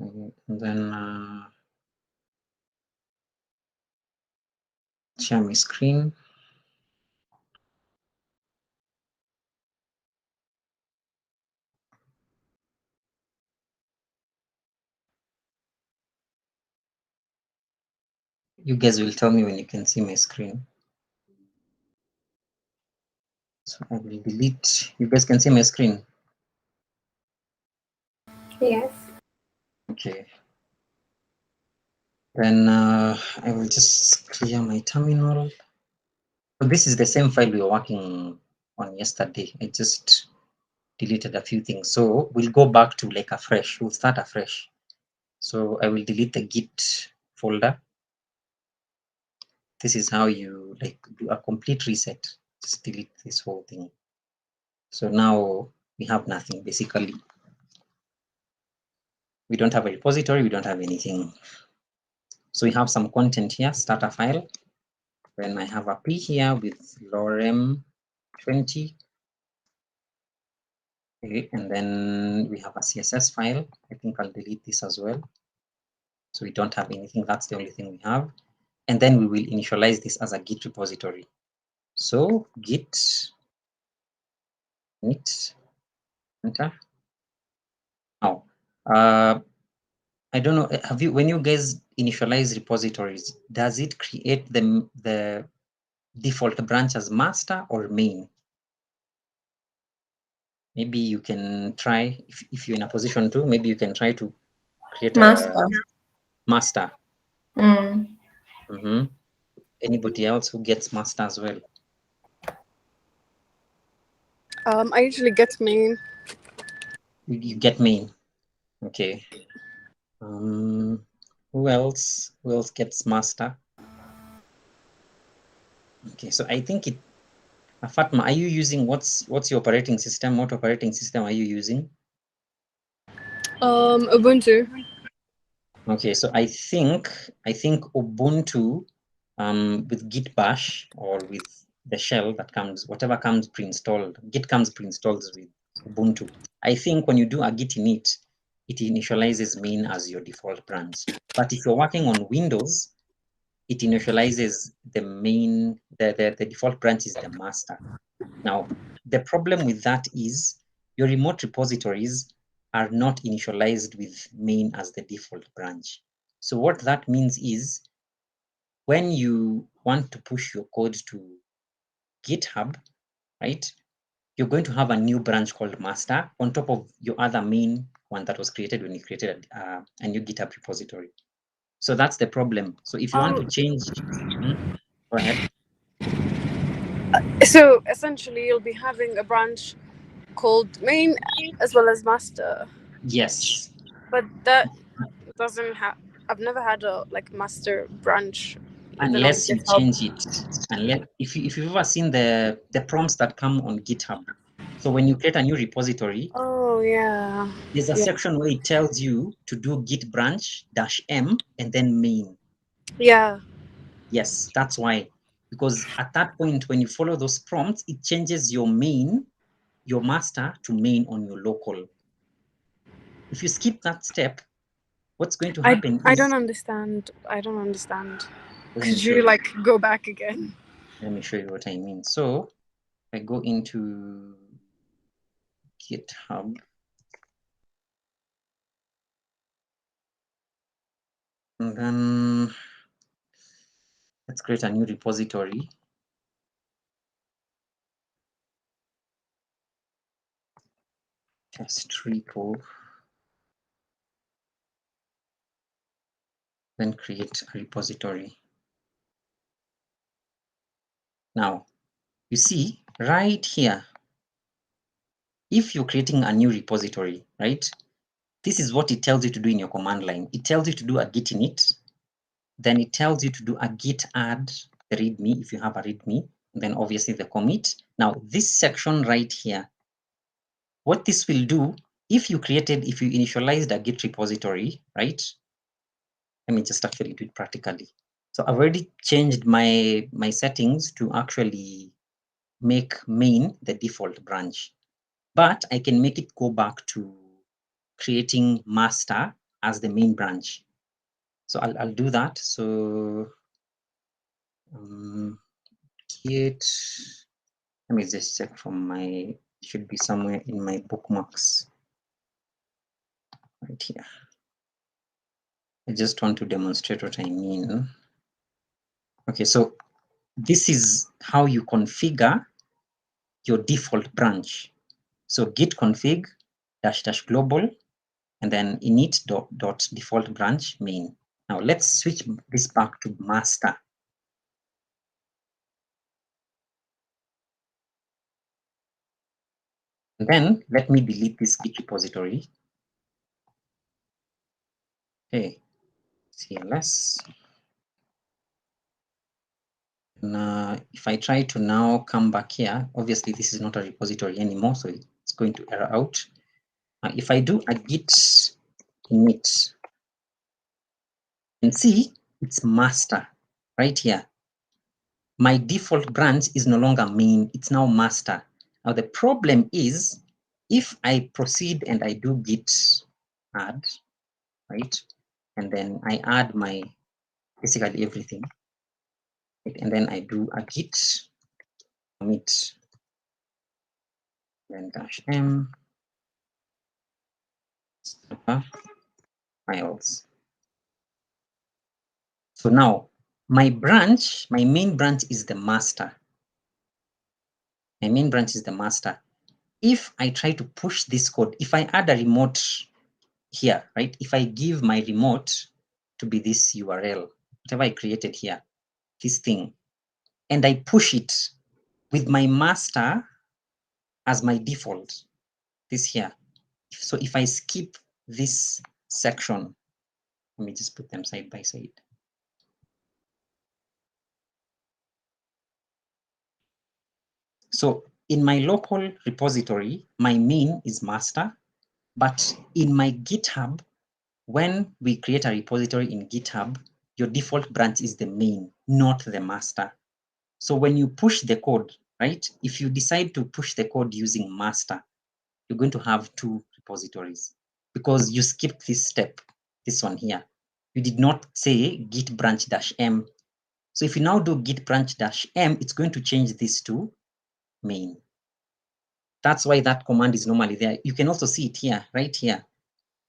And then share my screen. You guys will tell me when you can see my screen. So I will delete. You guys can see my screen. Yes. Okay. Then I will just clear my terminal. So this is the same file we were working on yesterday. I just deleted a few things. So we'll go back to like afresh. We'll start afresh. So I will delete the Git folder. This is how you like do a complete reset. Just delete this whole thing. So now we have nothing basically. We don't have a repository. We don't have anything. So we have some content here, starter file. Then I have a P here with lorem 20. Okay, and then we have a CSS file. I think I'll delete this as well. So we don't have anything. That's the only thing we have. And then we will initialize this as a Git repository. So Git init, enter. Now, I don't know. Have you, when you guys initialize repositories, does it create the default branch as master or main? Maybe you can try, if you're in a position to, maybe you can try to create Master. a master. Anybody else who gets master as well? I usually get main. You get main. Okay. Who else? Who else gets master? Okay, so I think it. Fatma, are you using what's your operating system? What operating system are you using? Ubuntu. Okay, so I think Ubuntu, with Git Bash or with the shell that comes, whatever comes pre-installed, Git comes pre-installed with Ubuntu. I think when you do a Git init, it initializes main as your default branch. But if you're working on Windows, it initializes the main, the default branch is the master. Now, the problem with that is your remote repositories are not initialized with main as the default branch. So what that means is when you want to push your code to GitHub, right, you're going to have a new branch called master on top of your other main one that was created when you created a new GitHub repository. So that's the problem. So if you want to change, go ahead. So essentially, you'll be having a branch called main as well as master. Yes. But that doesn't have. I've never had a master branch. Unless you change it. Unless if you've ever seen the prompts that come on GitHub. So when you create a new repository, oh yeah, there's a section where it tells you to do git branch -m and then main. Yeah. Yes, that's why. Because at that point, when you follow those prompts, it changes your main, your master to main on your local. If you skip that step, what's going to happen I don't understand. Could you go back again? Let me show you what I mean. So I go into GitHub. And then let's create a new repository. Test repo. Then create a repository. Now, you see right here, if you're creating a new repository, right? This is what it tells you to do in your command line. It tells you to do a git init. Then it tells you to do a git add the readme if you have a readme. And then obviously the commit. Now, this section right here, what this will do, if you initialized a Git repository, right? Let me just actually do it practically. So I've already changed my settings to actually make main the default branch, but I can make it go back to creating master as the main branch. So I'll do that. So Git, let me just check from my, should be somewhere in my bookmarks right here. I just want to demonstrate what I mean. Okay, so this is how you configure your default branch. So git config -- global, and then init dot default branch main. Now let's switch this back to master. And then let me delete this Git repository. Okay, CLS. And if I try to now come back here, obviously this is not a repository anymore, so it's going to error out. If I do a git init, you can see it's master right here. My default branch is no longer main, it's now master. Now the problem is, if I proceed and I do git add, right, and then I add my basically everything, right? And then I do a git commit, then -m files. So now my branch, my main branch is the master. My main branch is the master. If I try to push this code, if I add a remote here, right? If I give my remote to be this URL, whatever I created here, this thing, and I push it with my master as my default, this here. So if I skip this section, let me just put them side by side. So in my local repository, my main is master, but in my GitHub, when we create a repository in GitHub, your default branch is the main, not the master. So when you push the code, right, if you decide to push the code using master, you're going to have two repositories because you skipped this step, this one here. You did not say git branch -m. So if you now do git branch -m, it's going to change this to main. That's why that command is normally there. You can also see it here, right here.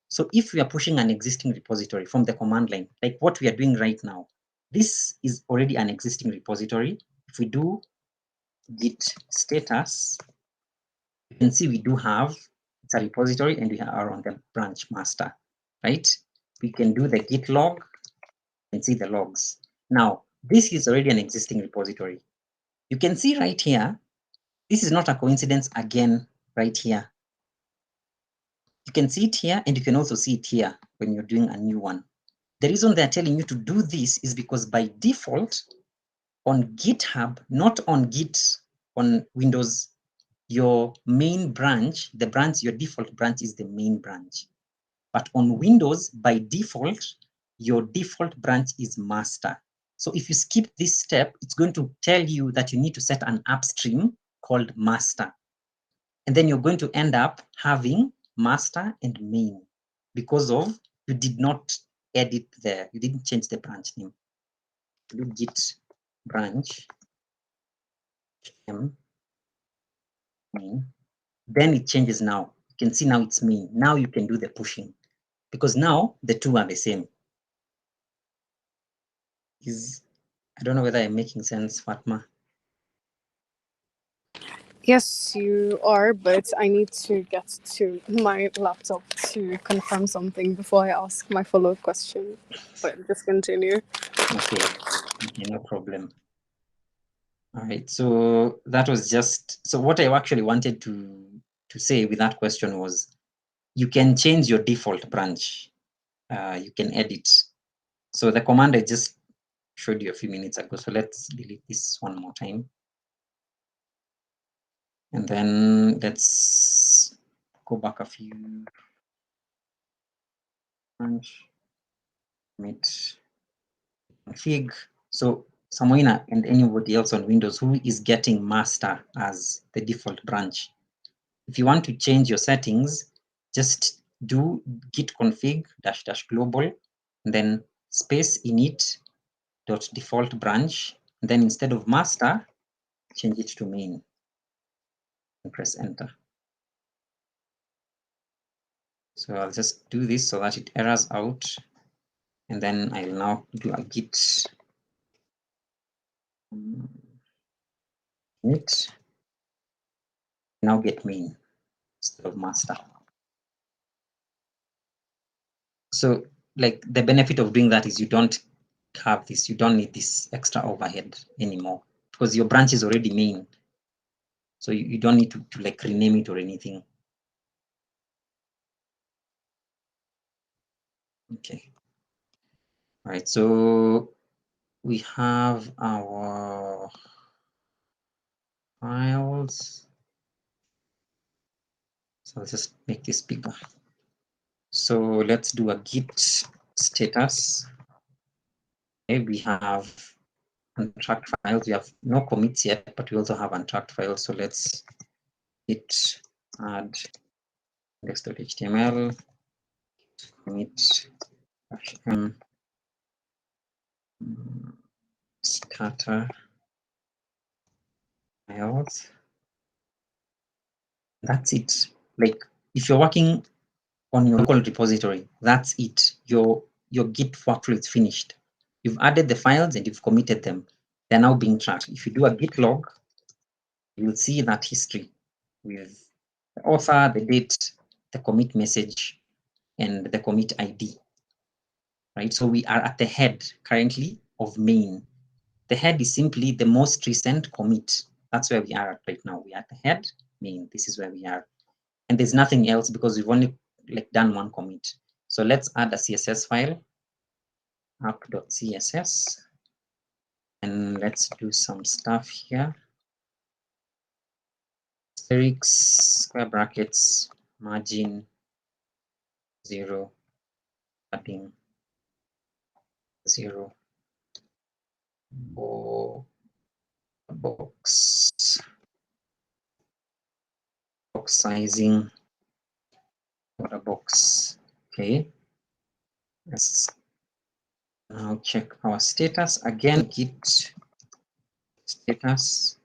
So if we are pushing an existing repository from the command line, like what we are doing right now, this is already an existing repository. If we do git status, you can see we do have, it's a repository and we are on the branch master, right? We can do the git log and see the logs. Now, this is already an existing repository. You can see right here, this is not a coincidence again, right here. You can see it here and you can also see it here when you're doing a new one. The reason they're telling you to do this is because by default on GitHub, not on Git, on Windows, your main branch, the branch, your default branch is the main branch. But on Windows, by default, your default branch is master. So if you skip this step, it's going to tell you that you need to set an upstream called master. And then you're going to end up having master and main because of you did not edit there, you didn't change the branch name. Do git branch m main, then it changes now. You can see now it's main. Now you can do the pushing because now the two are the same. I don't know whether I'm making sense, Fatma. Yes, you are, but I need to get to my laptop to confirm something before I ask my follow-up question. But just continue. Okay, no problem. All right, so that was just, so what I actually wanted to say with that question was, you can change your default branch. You can edit. So the command I just showed you a few minutes ago. So let's delete this one more time. And then let's go back a few. Branch, commit, config. So Samoina and anybody else on Windows who is getting master as the default branch, if you want to change your settings, just do git config -- global, then space init dot default branch, and then instead of master, change it to main and press enter. So I'll just do this so that it errors out, and then I'll now do a git init, now get main instead of master. So like the benefit of doing that is you don't have this, you don't need this extra overhead anymore because your branch is already main. So you don't need to like rename it or anything. Okay. All right, so we have our files. So let's just make this bigger. So let's do a git status. Okay, we have untracked files. We have no commits yet, but we also have untracked files. So let's git add index.html commit -m starter files. That's it. Like if you're working on your local repository, that's it. Your Git workflow is finished. You've added the files and you've committed them. They're now being tracked. If you do a git log, you will see that history with the author, the date, the commit message, and the commit ID. Right? So we are at the head currently of main. The head is simply the most recent commit. That's where we are at right now. We are at the head main. This is where we are. And there's nothing else because we've only like done one commit. So let's add a CSS file, app.css, and let's do some stuff here. Asterisks, square brackets, margin 0, padding 0, box sizing, border box. Okay, let's now check our status again. Git status.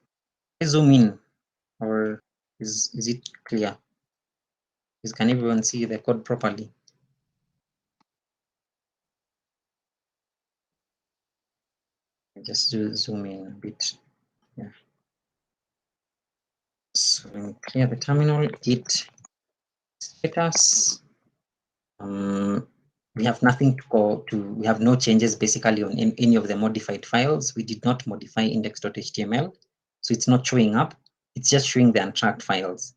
Zoom in, or is it clear? Can everyone see the code properly? Just zoom in a bit. Yeah. So let me clear the terminal. Git status. We have nothing to go to. We have no changes basically on any of the modified files. We did not modify index.html, so it's not showing up. It's just showing the untracked files.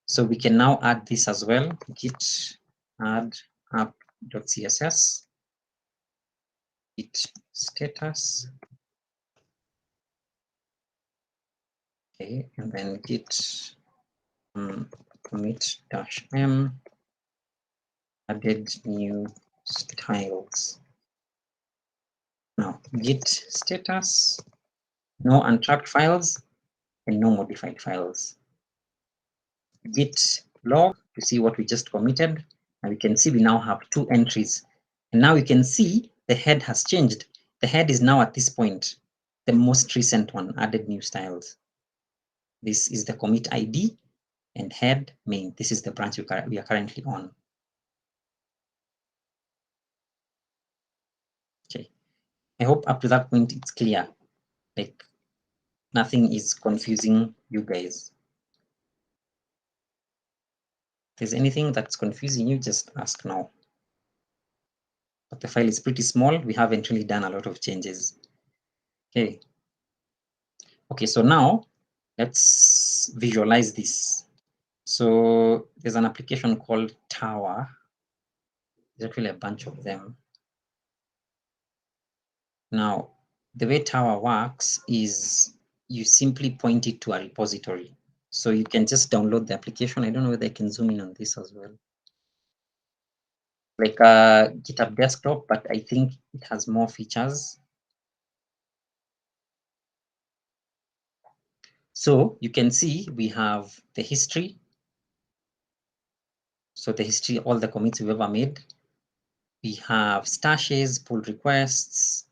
So we can now add this as well. Git add app.css. Git status. Okay, and then git commit -m added new styles. Now git status, no untracked files and no modified files. Git log to see what we just committed, and we can see we now have 2 entries. And now we can see the head has changed. The head is now at this point, the most recent one, added new styles. This is the commit ID and head main. This is the branch we are currently on. Okay, I hope up to that point it's clear. Like nothing is confusing you guys. If there's anything that's confusing you, just ask now. But the file is pretty small. We haven't really done a lot of changes. Okay. Okay, so now let's visualize this. So there's an application called Tower. There's actually a bunch of them. Now, the way Tower works is you simply point it to a repository. So you can just download the application. I don't know whether I can zoom in on this as well. Like a GitHub desktop, but I think it has more features. So you can see we have the history. So the history, all the commits we've ever made. We have stashes, pull requests,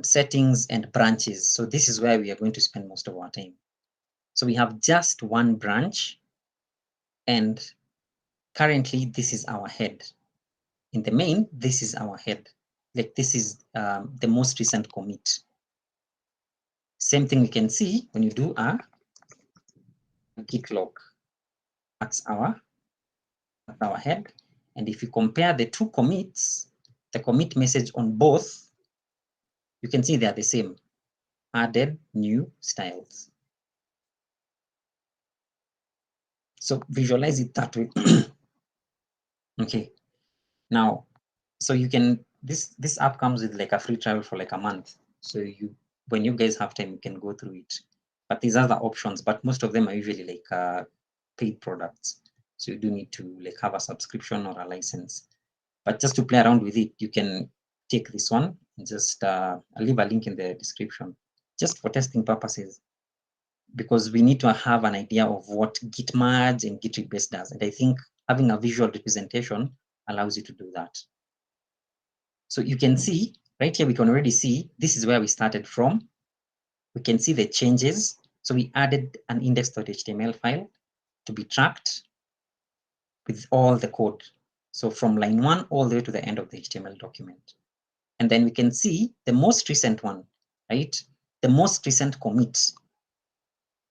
settings, and branches. So this is where we are going to spend most of our time. So we have just one branch, and currently this is our head. In the main, this is our head. Like this is the most recent commit. Same thing we can see when you do a git log. That's our head. And if you compare the two commits, the commit message on both, you can see they are the same. Added new styles. So visualize it that way. Okay. Now, so you can, this app comes with like a free trial for like a month. So when you guys have time, you can go through it. But these other options, but most of them are usually like paid products. So you do need to like have a subscription or a license. But just to play around with it, you can take this one and just I'll leave a link in the description just for testing purposes, because we need to have an idea of what Git merge and Git rebase does. And I think having a visual representation allows you to do that. So you can see right here, we can already see this is where we started from. We can see the changes. So we added an index.html file to be tracked with all the code. So from line 1 all the way to the end of the HTML document. And then we can see the most recent one, right? The most recent commit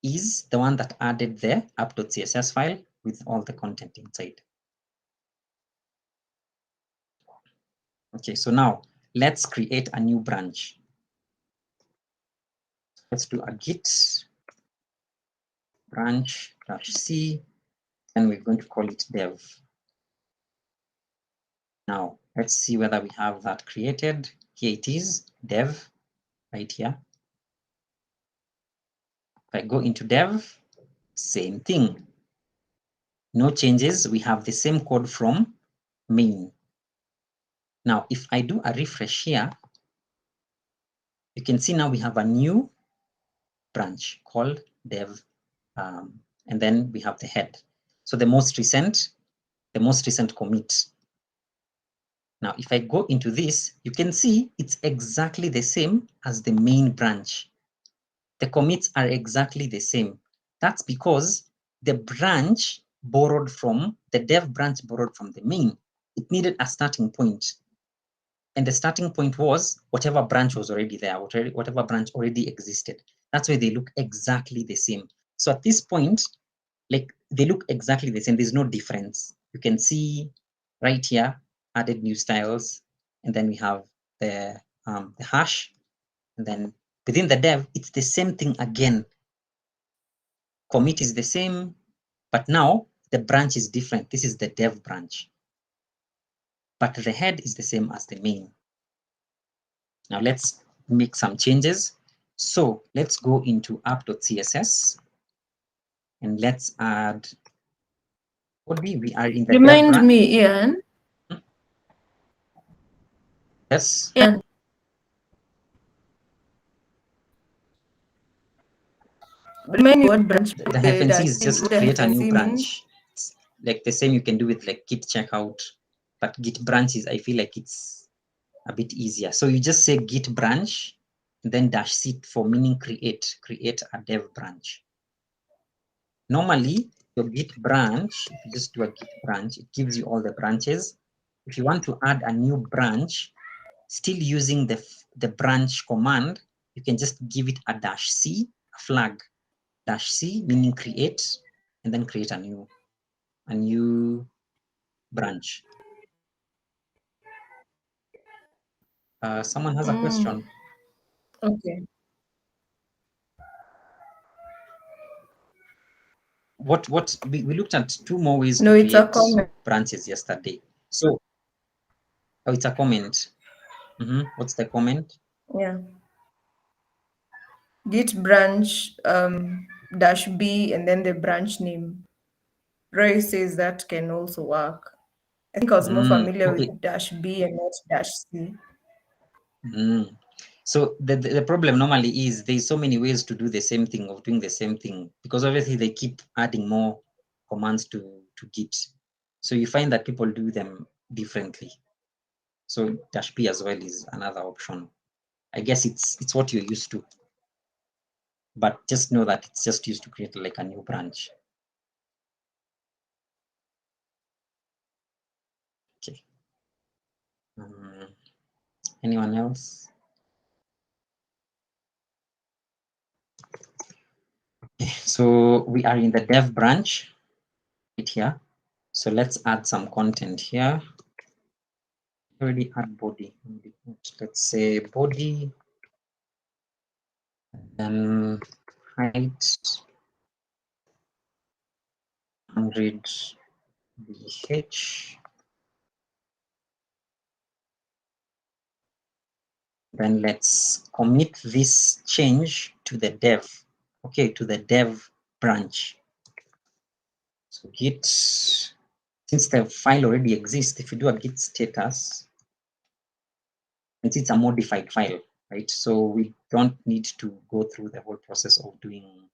is the one that added the app.css file with all the content inside. Okay, so now let's create a new branch. Let's do a git branch -c, and we're going to call it dev. Now let's see whether we have that created. Here it is, dev, right here. If I go into dev, same thing. No changes. We have the same code from main. Now, if I do a refresh here, you can see now we have a new branch called dev, and then we have the head. So the most recent commit. Now, if I go into this, you can see it's exactly the same as the main branch. The commits are exactly the same. That's because the branch borrowed from, the dev branch borrowed from the main. It needed a starting point. And the starting point was whatever branch was already there, whatever branch already existed. That's why they look exactly the same. So at this point, like they look exactly the same. There's no difference. You can see right here, added new styles, and then we have the hash, and then within the dev, it's the same thing again. Commit is the same, but now the branch is different. This is the dev branch, but the head is the same as the main. Now let's make some changes. So let's go into app.css and let's add body. We are in the Remind dev me, Ian. Yes. Ian. Remind me what branch The -c is just create a new branch. It's like the same you can do with like git checkout, but git branches, I feel like it's a bit easier. So you just say git branch, and then -c for meaning create a dev branch. Normally, your git branch, if you just do a git branch, it gives you all the branches. If you want to add a new branch, still using the branch command, you can just give it a -c, a flag. -c meaning create, and then create a new branch. Someone has a question. Okay. What we looked at two more ways No, to it's a create comment. branches yesterday. So, oh, it's a comment. What's the comment? Yeah. Git branch -b and then the branch name. Roy says that can also work. I think I was more familiar Okay. with -b and not -c. So the problem normally is there's so many ways to do the same thing, of doing the same thing, because obviously they keep adding more commands to Git. So you find that people do them differently. So -p as well is another option. I guess it's what you're used to, but just know that it's just used to create like a new branch. Okay. Anyone else? Okay, so we are in the dev branch right here. So let's add some content here. Already add body. Let's say body, then height 100 BH. Then let's commit this change to the dev, okay, to the dev branch. So git, since the file already exists, if you do a git status, it's a modified file, right? So we don't need to go through the whole process of doing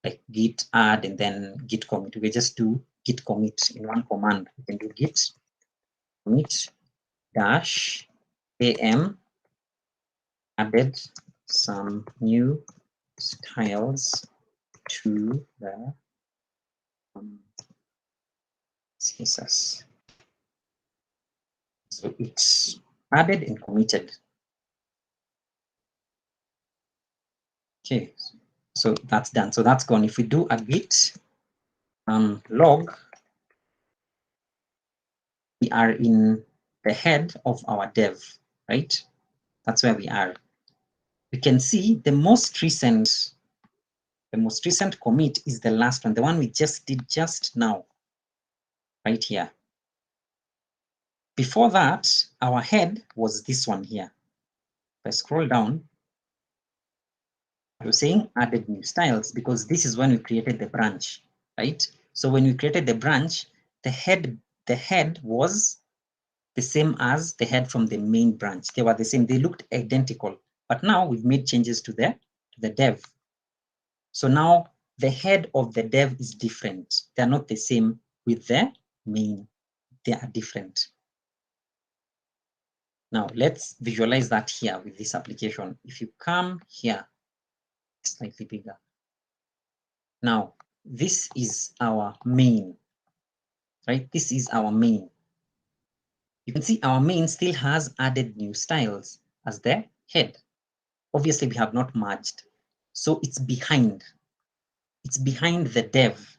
like git add and then git commit. We just do git commit in one command. We can do git commit dash am added some new styles to the CSS. So it's added and committed. Okay, so that's done. So that's gone. If we do a git log, we are in the head of our dev, right? That's where we are. We can see the most recent commit is the last one, the one we just did just now, right here. Before that, our head was this one here. If I scroll down, we're saying added new styles because this is when we created the branch, right? So when we created the branch, the head was the same as the head from the main branch. They were the same, they looked identical, but now we've made changes to the dev. So now the head of the dev is different. They're not the same with the main, they are different. Now let's visualize that here with this application. If you come here, slightly bigger. Now, this is our main, right? This is our main. You can see our main still has added new styles as the head. Obviously, we have not merged. So it's behind. It's behind the dev.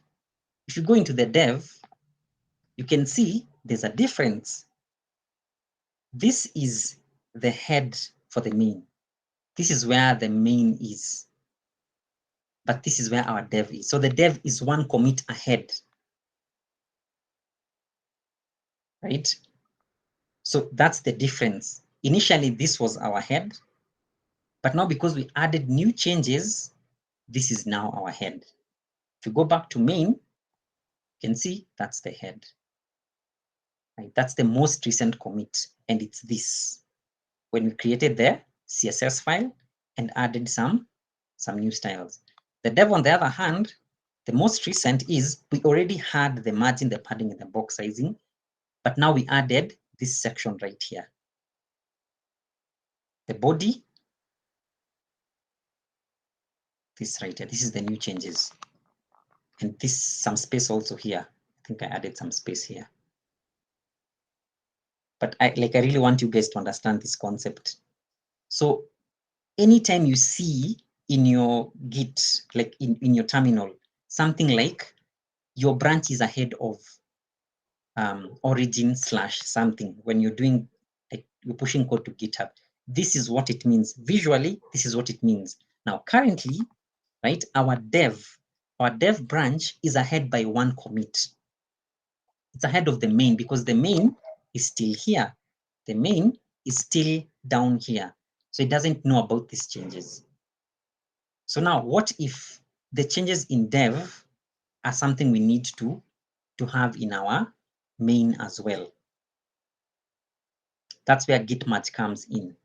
If you go into the dev, you can see there's a difference. This is the head for the main. This is where the main is. But this is where our dev is. So the dev is one commit ahead. Right? So that's the difference. Initially, this was our head, but now because we added new changes, this is now our head. If you go back to main, you can see that's the head. Right? That's the most recent commit, and it's this. When we created the CSS file and added some new styles. The dev, on the other hand, the most recent is we already had the margin, the padding, and the box sizing, but now we added this section right here. The body, this right here, this is the new changes. And this, some space also here. I think I added some space here. But I really want you guys to understand this concept. So anytime you see in your Git, like in your terminal, something like your branch is ahead of origin / something, when you're doing, like, you're pushing code to GitHub, this is what it means. Visually, this is what it means. Now, currently, right, our dev branch is ahead by one commit. It's ahead of the main because the main is still here. The main is still down here. So it doesn't know about these changes. So now what if the changes in dev are something we need to have in our main as well? That's where git merge comes in,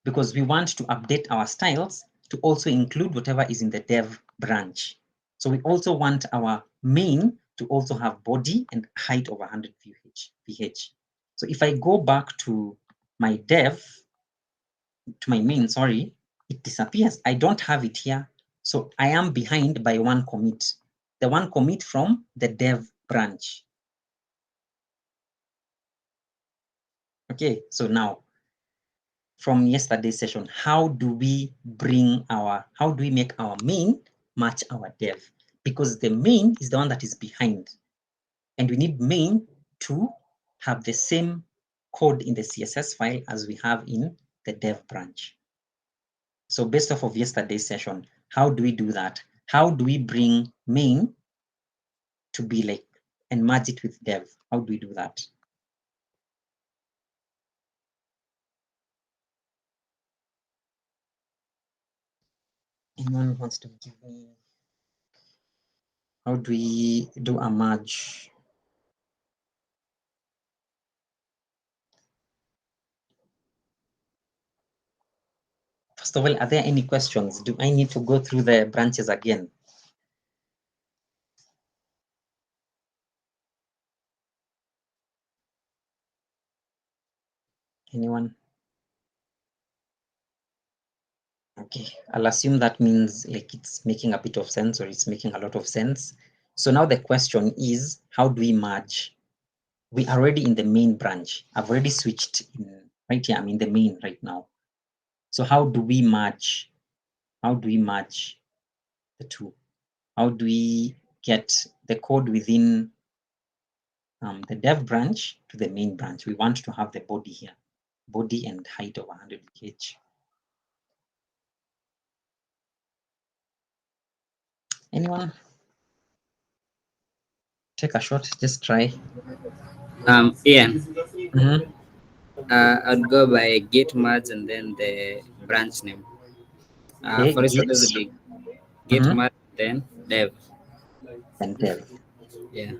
because we want to update our styles to also include whatever is in the dev branch. So we also want our main to also have body and height of 100 VH. So if I go back to my dev, to my main, sorry, it disappears. I don't have it here. So I am behind by one commit, the one commit from the dev branch. Okay, so now from yesterday's session, how do we make our main match our dev? Because the main is the one that is behind, and we need main to have the same code in the CSS file as we have in the dev branch. So based off of yesterday's session, how do we do that? How do we bring main to be like and merge it with dev? How do we do that? Anyone wants to give me? How do we do a merge? First of all, are there any questions? Do I need to go through the branches again? Anyone? Okay, I'll assume that means like it's making a bit of sense or it's making a lot of sense. So now the question is, how do we merge? We are already in the main branch. I've already switched in right here. I'm in the main right now. So how do we merge? How do we merge the two? How do we get the code within the dev branch to the main branch? We want to have the body here, body and height of 100 kh. Anyone? Take a shot, just try. Ian, Mm-hmm. I'd go by git merge and then the branch name. Okay, For git instance, the git merge, then dev. and dev. Yeah.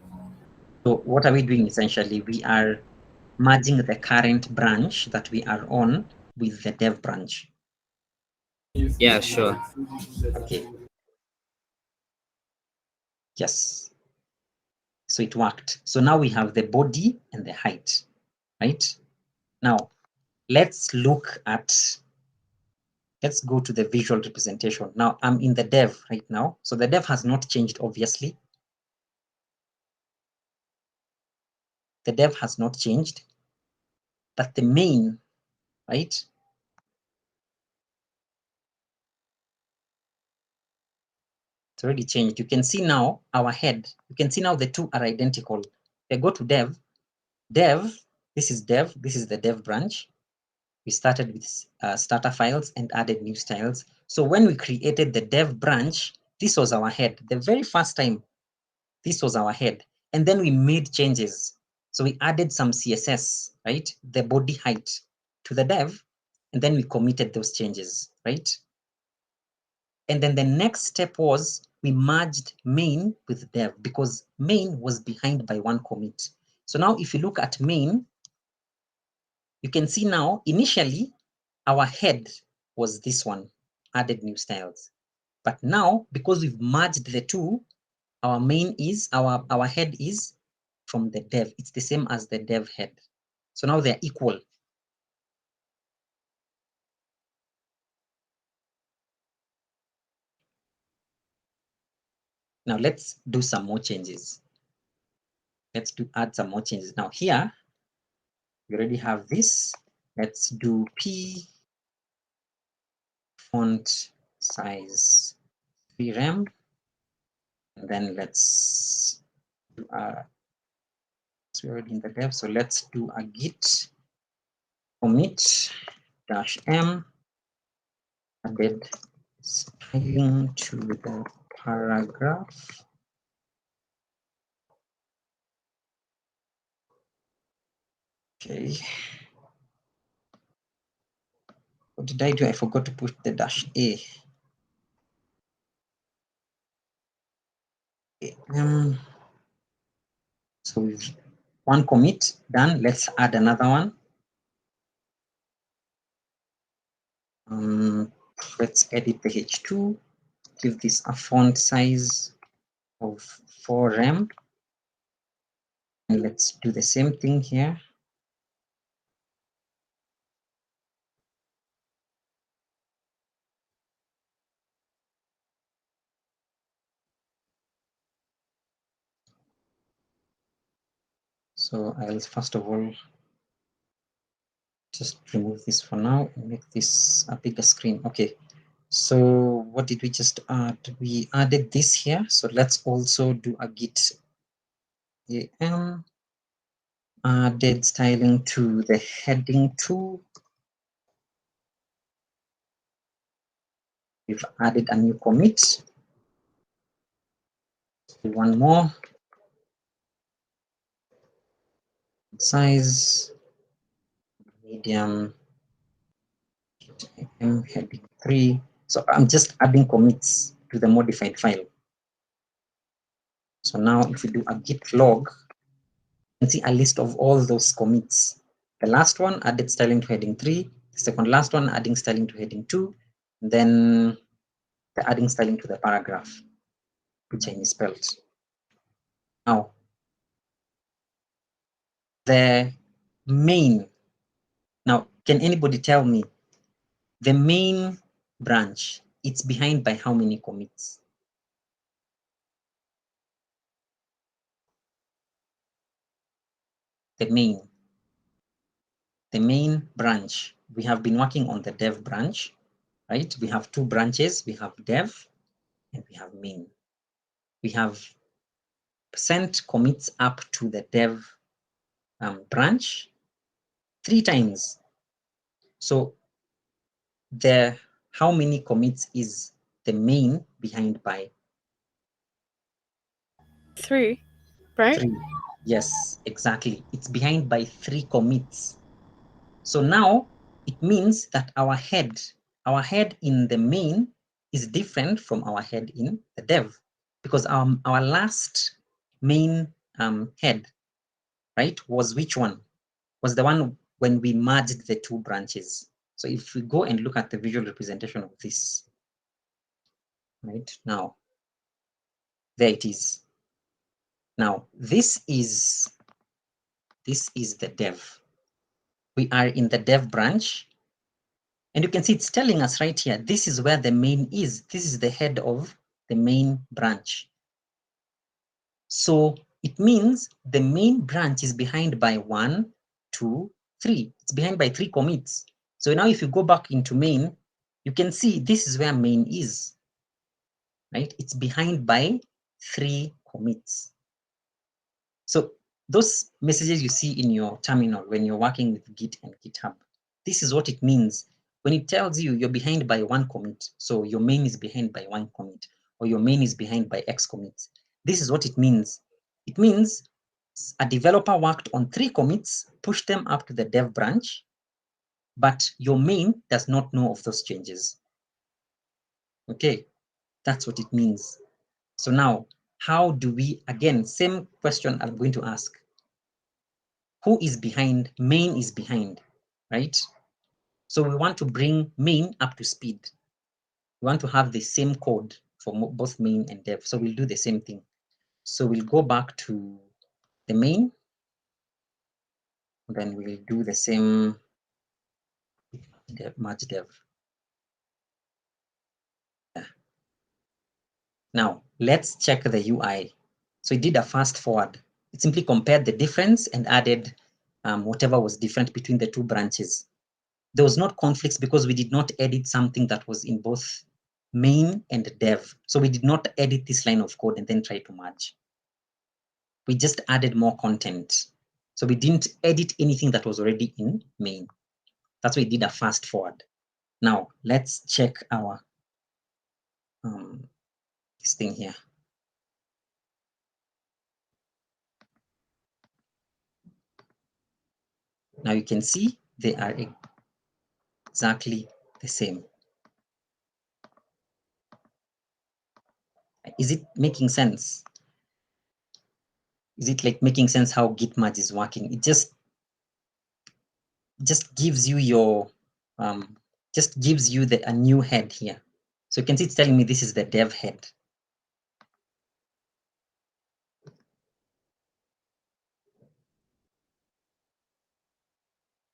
So what are we doing essentially? We are merging the current branch that we are on with the dev branch. Yeah, sure. Okay. Yes. So it worked. So now we have the body and the height, right? Now let's go to the visual representation. Now I'm in the dev right now. So the dev has not changed, obviously. The dev has not changed, but the main, right? It's already changed. You can see now our head. You can see now the two are identical. If I go to dev, this is dev, this is the dev branch. We started with starter files and added new styles. So when we created the dev branch, this was our head. The very first time, this was our head. And then we made changes. So we added some CSS, right? The body height to the dev, and then we committed those changes, right? And then the next step was we merged main with dev because main was behind by one commit. So now if you look at main, you can see now initially our head was this one, added new styles. But now because we've merged the two, our main is, our head is from the dev. It's the same as the dev head. So now they're equal. Now let's do some more changes. Let's add some more changes. Now here, we already have this. Let's do P font size 3 rem. And then let's do so we're already in the dev. So let's do a git commit -m added styling to the paragraph. Okay. What did I do? I forgot to put the -a. So we've one commit done. Let's add another one. Let's edit the H2. Give this a font size of 4 rem. And let's do the same thing here. So I'll first of all just remove this for now and make this a bigger screen. Okay, so what did we just add? We added this here. So let's also do a git added styling to the heading 2. We've added a new commit. One more. Size medium heading 3. So I'm just adding commits to the modified file. So now if we do a git log, you can see a list of all those commits. The last one added styling to heading 3, the second last one adding styling to heading 2, and then the adding styling to the paragraph, which I misspelled. Now, the main, now can anybody tell me the main branch, it's behind by how many commits? The main branch, we have been working on the dev branch, right? We have two branches, we have dev and we have main. We have sent commits up to the dev branch 3 times. So how many commits is the main behind by? 3, right? 3. Yes, exactly. It's behind by 3 commits. So now it means that our head in the main is different from our head in the dev, because our last main head, right, was which one? Was the one when we merged the 2 branches. So if we go and look at the visual representation of this, right now, there it is. Now this is the dev. We are in the dev branch, and you can see it's telling us right here, this is where the main is. This is the head of the main branch. So it means the main branch is behind by 1, 2, 3. It's behind by 3 commits. So now if you go back into main, you can see this is where main is, right? It's behind by 3 commits. So those messages you see in your terminal when you're working with Git and GitHub, this is what it means. When it tells you you're behind by 1 commit, so your main is behind by 1 commit, or your main is behind by X commits, this is what it means. It means a developer worked on 3 commits, pushed them up to the dev branch, but your main does not know of those changes. Okay, that's what it means. So now, how do we, again, same question I'm going to ask. Who is behind? Main is behind, right? So we want to bring main up to speed. We want to have the same code for both main and dev. So we'll do the same thing. So we'll go back to the main, then we'll do the same merge dev. Yeah. Now let's check the UI. So it did a fast forward. It simply compared the difference and added whatever was different between the 2 branches. There was not conflicts because we did not edit something that was in both main and dev. So we did not edit this line of code and then try to merge. We just added more content. So we didn't edit anything that was already in main. That's why we did a fast forward. Now let's check our this thing here. Now you can see they are exactly the same. Is it making sense? Is it like making sense how Git merge is working? It just gives you your just gives you a new head here. So you can see it's telling me this is the dev head.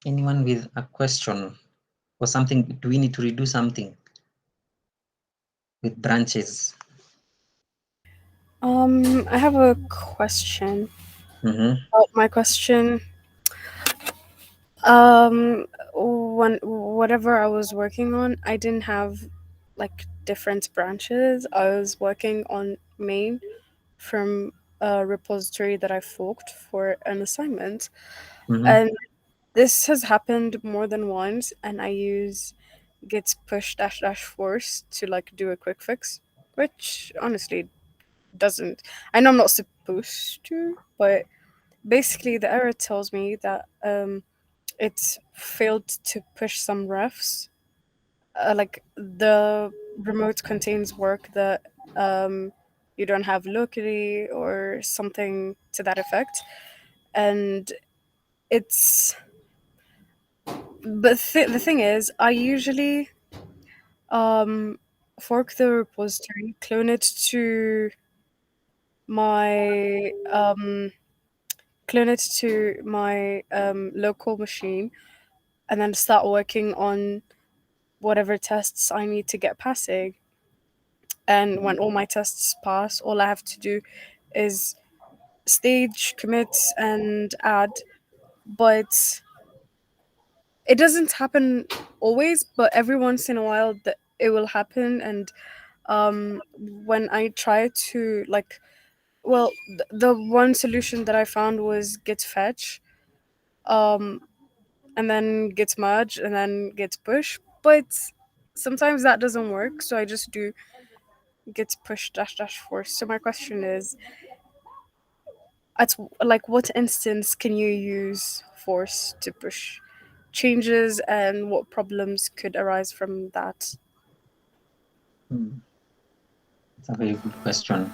Anyone with a question or something? Do we need to redo something with branches? I have a question. Mm-hmm. My question, when whatever I was working on, I didn't have like different branches. I was working on main from a repository that I forked for an assignment, Mm-hmm. and this has happened more than once. And I use git push dash dash force to like do a quick fix, which honestly doesn't. I know I'm not supposed to, but basically the error tells me that it failed to push some refs. Like the remote contains work that you don't have locally or something to that effect, and it's. But the thing is, I usually um, fork the repository, clone it to my local machine, and then start working on whatever tests I need to get passing. And when all my tests pass, all I have to do is stage, commit, and add. But it doesn't happen always, but every once in a while that it will happen. And when I try to like, well, the one solution that I found was git fetch, um, and then git merge, and then git push. But sometimes that doesn't work, so I just do git push dash dash force. So my question is, at like what instance can you use force to push changes, and what problems could arise from that? It's a very good question.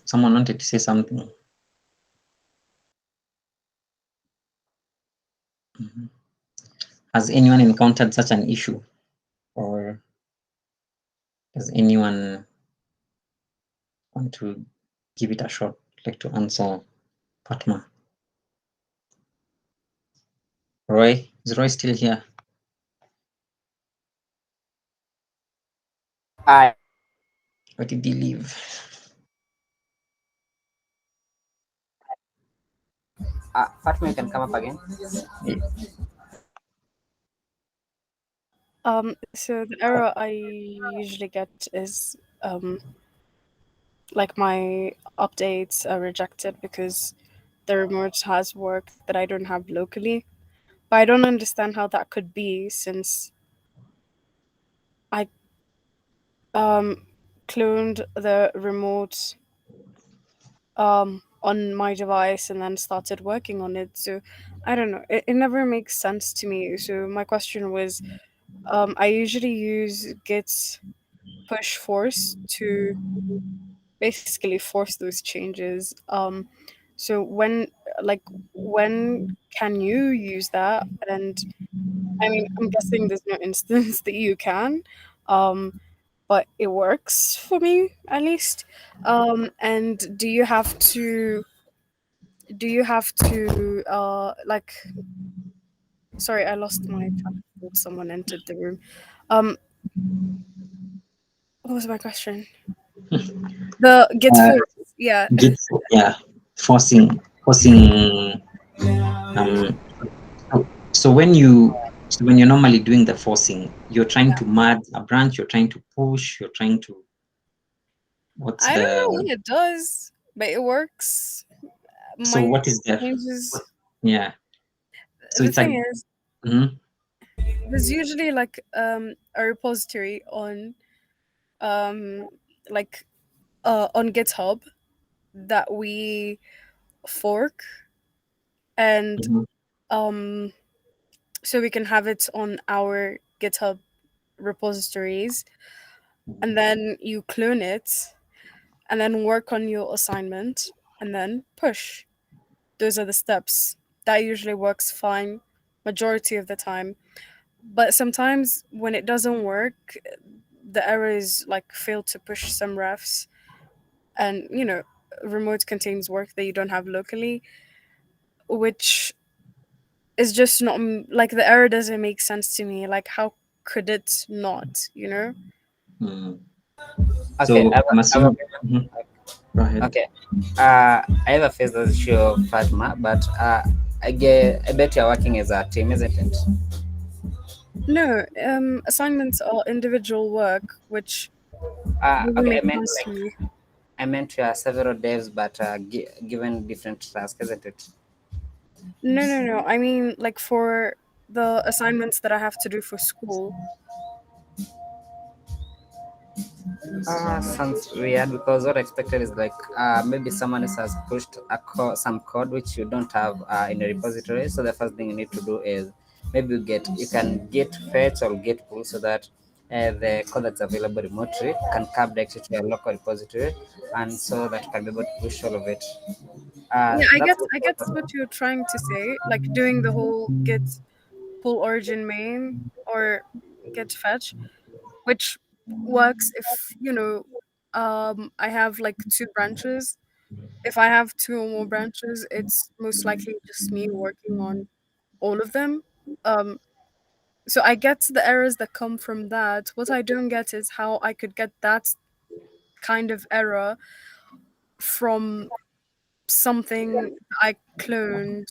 Someone wanted to say something. Mm-hmm. Has anyone encountered such an issue, or does anyone want to give it a shot, like to answer Fatma? Roy, is Roy still here? I Or did he leave? Fatima, you can come up again. Yeah. So the error I usually get is like my updates are rejected because the remote has work that I don't have locally. But I don't understand how that could be, since I cloned the remote on my device and then started working on it. So I don't know. It never makes sense to me. So my question was, I usually use git push force to basically force those changes. So when can you use that? And I mean, I'm guessing there's no instance that you can, but it works for me at least. And like, sorry, I lost my track of thought. Someone entered the room. Um, what was my question? The git force. Yeah. Git, yeah, forcing. Um, so when you're normally doing the forcing, you're trying to merge a branch, you're trying to push, you're trying to. What's I don't know the? what it does, but it works. So My what is the? changes. Yeah. So The it's a. thing is, Mhm. there's usually like a repository on um like on GitHub that we fork, and Mhm. um so we can have it on our GitHub repositories, and then you clone it and then work on your assignment and then push. Those are the steps. That usually works fine majority of the time. But sometimes when it doesn't work, the error is like fail to push some refs, and remote contains work that you don't have locally, which it's just not like the error doesn't make sense to me. Like, how could it not? You know? Mm. Okay, So I'm assuming. Mhm. Go ahead. okay. I have a face that show Fatma, but I bet you're working as a team, isn't it? No. Assignments are individual work, which doesn't Okay, make sense to me. I meant you are several devs, but given different tasks, isn't it? No, no, no. I mean, like for the assignments that I have to do for school. Sounds weird because what I expected is like maybe someone else has pushed some code which you don't have in a repository. So the first thing you need to do is maybe you can get fetch or get pull so that the code that's available remotely can come directly to your local repository, and so that you can be able to push all of it. Yeah, That's I get what you're trying to say. Like doing the whole git pull origin main or git fetch, which works if I have like two branches. If I have two or more branches, it's most likely just me working on all of them. Um, so I get the errors that come from that. What I don't get is how I could get that kind of error from something I cloned.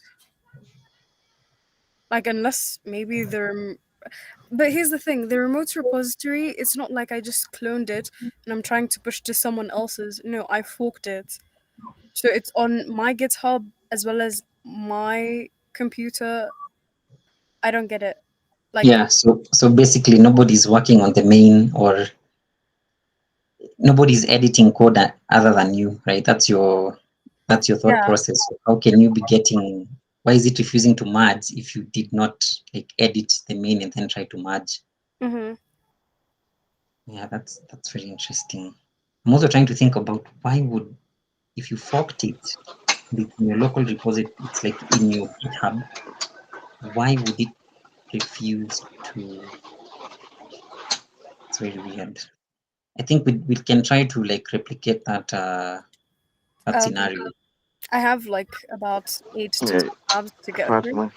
Like, unless maybe but here's the thing, the remote repository, it's not like I just cloned it and I'm trying to push to someone else's. No, I forked it. So it's on my GitHub as well as my computer. I don't get it. Like, Yeah. So basically, nobody's working on the main, or nobody's editing code other than you, right? That's your thought yeah. process. How can you be getting? Why is it refusing to merge if you did not like edit the main and then try to merge? Mm-hmm. Yeah, that's very interesting. I'm also trying to think about why would, if you forked it in your local repository, it's like in your GitHub, why would it refuse to? It's very weird. I think we can try to like replicate that scenario. I have like about 8 to 10 Yeah, tabs to get through. Fatma.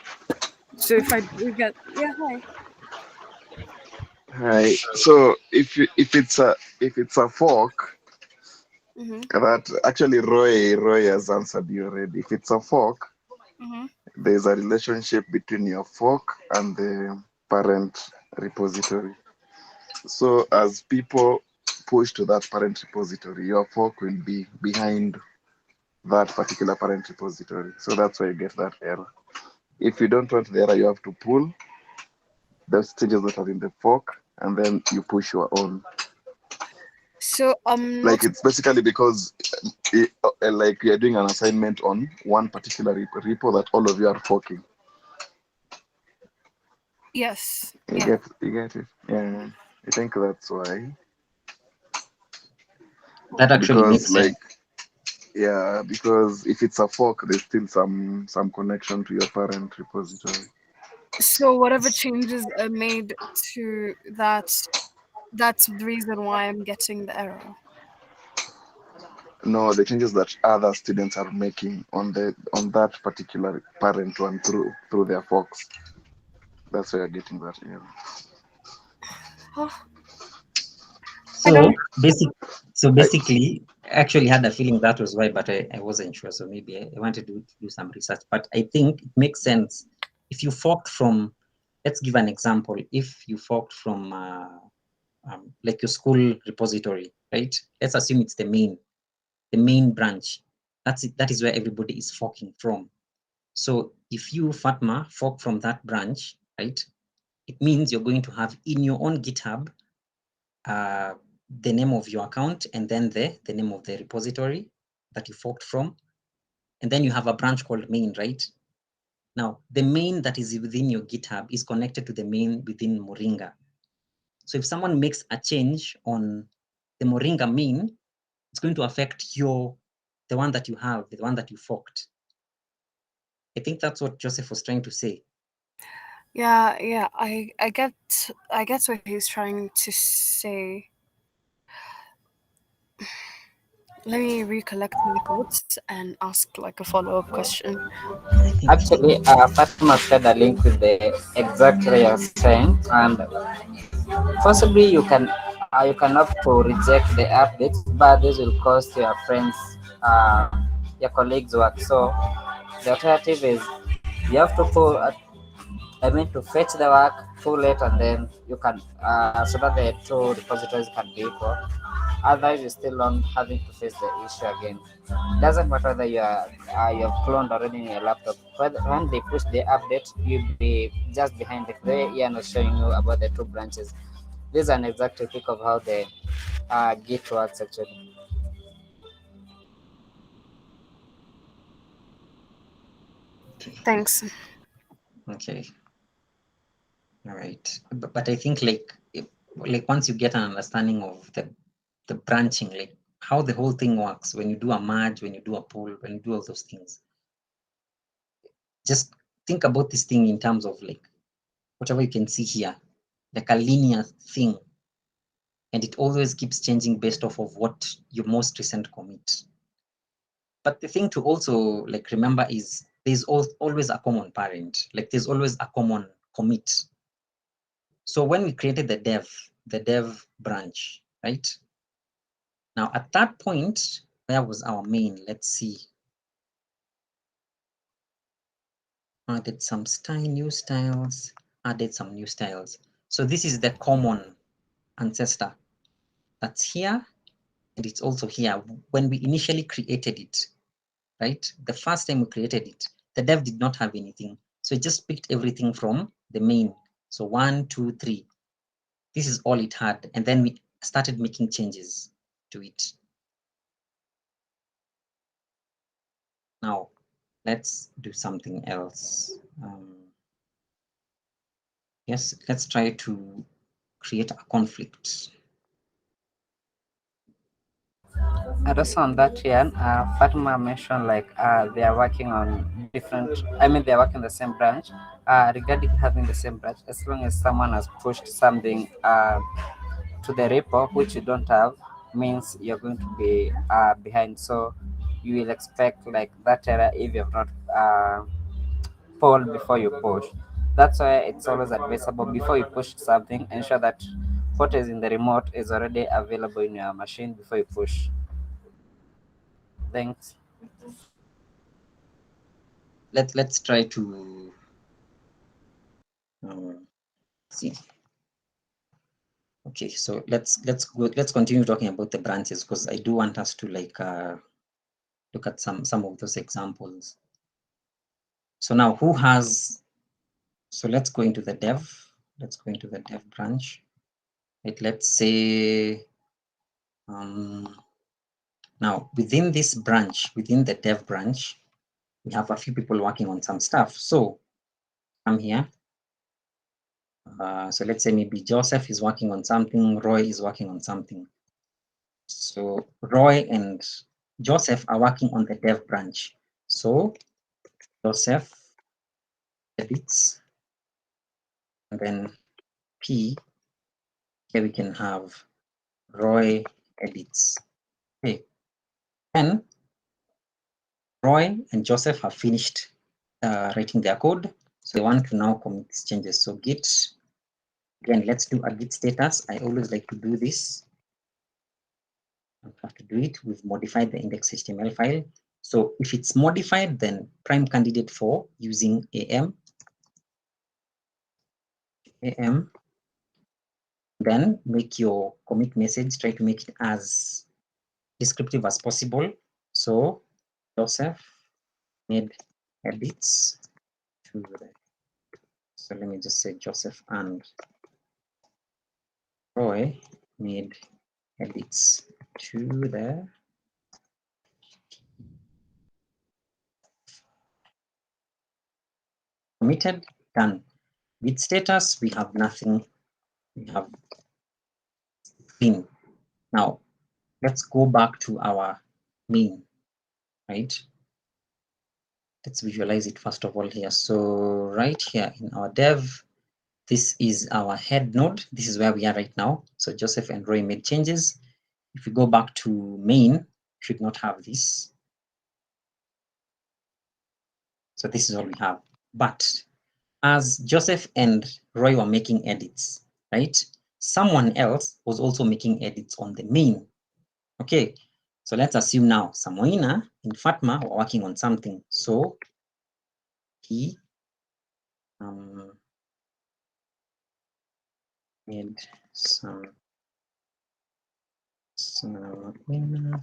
So if I do get, yeah, hi. Hi. So if it's a fork, Mm-hmm. that actually Roy has answered you already. If it's a fork, Mm-hmm. there's a relationship between your fork and the parent repository. So as people push to that parent repository, your fork will be behind that particular parent repository. So that's why you get that error. If you don't want the error, you have to pull the changes that are in the fork, and then you push your own. So Like it's basically because like you're doing an assignment on one particular repo that all of you are forking. yes, You yeah. get it. Yeah, I think that's why. That actually Because makes sense. because if it's a fork, there's still some connection to your parent repository. So whatever changes are made to that, that's the reason why I'm getting the error. No, the changes that other students are making on that particular parent one through their forks. That's why you're getting that error. Oh, I So don't. I, basically, I actually had a feeling that was why, but I wasn't sure. So maybe I wanted to do some research. But I think it makes sense if you forked from. Let's give an example. If you forked from like your school repository, right? Let's assume it's the main branch. That's it. That is where everybody is forking from. So if you, Fatma, fork from that branch, right? It means you're going to have in your own GitHub the name of your account and then the name of the repository that you forked from. And then you have a branch called main, right? Now, the main that is within your GitHub is connected to the main within Moringa. So if someone makes a change on the Moringa main, it's going to affect the one that you have, the one that you forked. I think that's what Joseph was trying to say. Yeah, yeah. I get what he's trying to say. Let me recollect my thoughts and ask like a follow-up question. Actually, Fatima shared a link with the exact way you're saying, and possibly you can opt to reject the updates, but this will cost your friends, your colleagues' work. So the alternative is you have to pull. I mean to fetch the work, pull it, and then you can so that the two repositories can be equal. Otherwise, you're still on having to face the issue again. Doesn't matter whether you have cloned already in your laptop. When they push the update, you'll be just behind it. They are not showing you about the two branches. This is an exact technique of how the Git works actually. Thanks. Okay. All right. But I think like once you get an understanding of the branching, like how the whole thing works, when you do a merge, when you do a pull, when you do all those things, just think about this thing in terms of like whatever you can see here, like a linear thing. And it always keeps changing based off of what your most recent commit. But the thing to also like remember is there's always a common parent, like there's always a common commit. So when we created the dev branch, right? Now at that point, where was our main? Let's see. Added some new styles, added some new styles. So this is the common ancestor that's here, and it's also here. When we initially created it, right? The first time we created it, the dev did not have anything. So it just picked everything from the main. So 1, 2, 3. This is all it had. And then we started making changes to it. Now, let's do something else. Yes, let's try to create a conflict. And also on that, Ian, Fatima mentioned like they are working on different. I mean, they are working the same branch. Regarding having the same branch, as long as someone has pushed something to the repo which you don't have, means you're going to be behind. So you will expect like that error if you have not poll before you push. That's why it's always advisable before you push something, ensure that what is in the remote is already available in your machine before you push. Thanks. Let's try to see. Okay, so let's continue talking about the branches, because I do want us to like look at some of those examples. So now who has, so let's go into the dev. Let's go into the dev branch. Let's say now within this branch, within the dev branch, we have a few people working on some stuff. So I'm here. So let's say maybe Joseph is working on something, Roy is working on something. So Roy and Joseph are working on the dev branch. So Joseph edits, and then P, here we can have Roy edits. Okay, and Roy and Joseph have finished writing their code. So they want to now commit these changes. So Git, again, let's do a Git status. I always like to do this. I have to do it. We've modified the index.html file. So if it's modified, then prime candidate for using AM. Then make your commit message, try to make it as descriptive as possible. So Joseph made edits to the, so let me just say Joseph and Roy made edits to the committed, done. With status, we have nothing. We have clean. Now, let's go back to our main, right? Let's visualize it first of all here. So right here in our dev, this is our head node. This is where we are right now. So Joseph and Roy made changes. If we go back to main, should not have this. So this is all we have. But as Joseph and Roy were making edits, right? Someone else was also making edits on the main. Okay, so let's assume now Samoina and Fatma were working on something. So he made some Samoina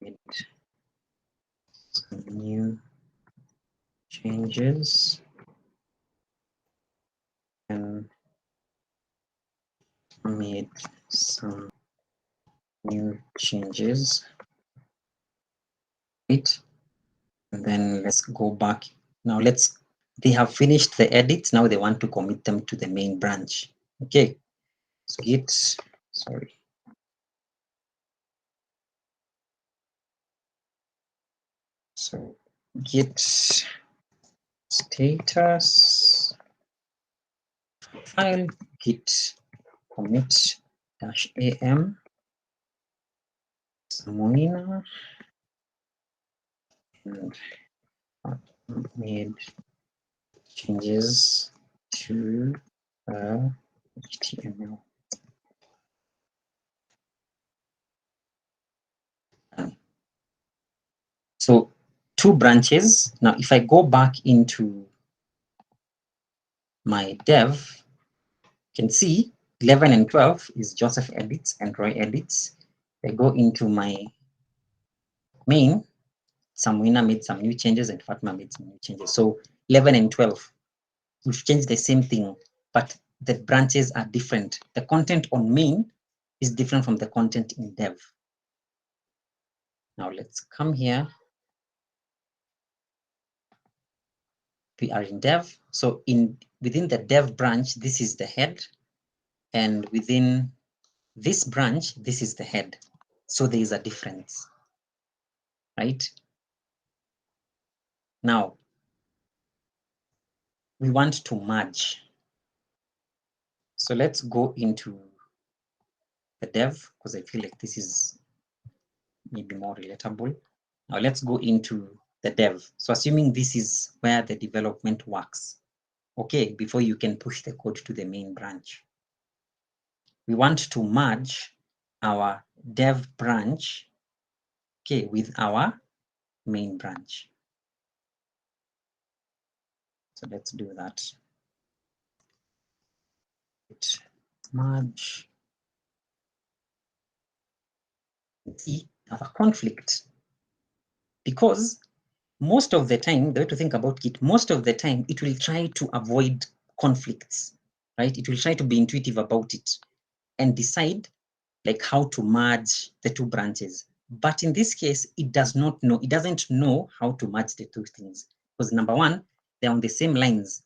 made some new changes and made some new changes, right? And then let's go back. Now they have finished the edits. Now they want to commit them to the main branch. Okay, so git, sorry. So git status file git commit -am Samoina and made changes to HTML. So 2 branches. Now, if I go back into my dev, you can see 11 and 12 is Joseph edits and Roy edits. I go into my main, Samuina made some new changes and Fatma made some new changes. So 11 and 12, we've changed the same thing, but the branches are different. The content on main is different from the content in dev. Now let's come here. We are in dev. So within the dev branch, this is the head. And within this branch, this is the head. So there is a difference, right? Now, we want to merge. So let's go into the dev, because I feel like this is maybe more relatable. Now let's go into the dev. So assuming this is where the development works, okay, before you can push the code to the main branch. We want to merge our dev branch, okay, with our main branch. So let's do that. Merge. See, have a conflict, because most of the time, the way to think about Git, most of the time it will try to avoid conflicts, right? It will try to be intuitive about it and decide like how to merge the 2 branches. But in this case, it doesn't know how to merge the 2 things, because number one, they're on the same lines,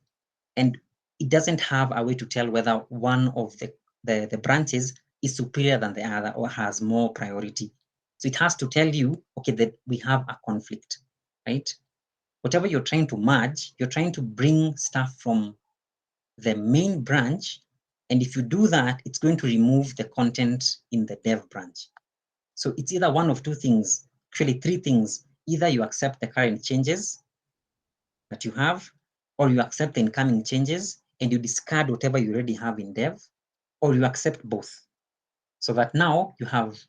and it doesn't have a way to tell whether one of the branches is superior than the other or has more priority. So it has to tell you, okay, that we have a conflict, right? Whatever you're trying to merge, you're trying to bring stuff from the main branch. And if you do that, it's going to remove the content in the dev branch. So it's either one of 2 things, actually 3 things. Either you accept the current changes that you have, or you accept the incoming changes and you discard whatever you already have in dev, or you accept both. So that now you have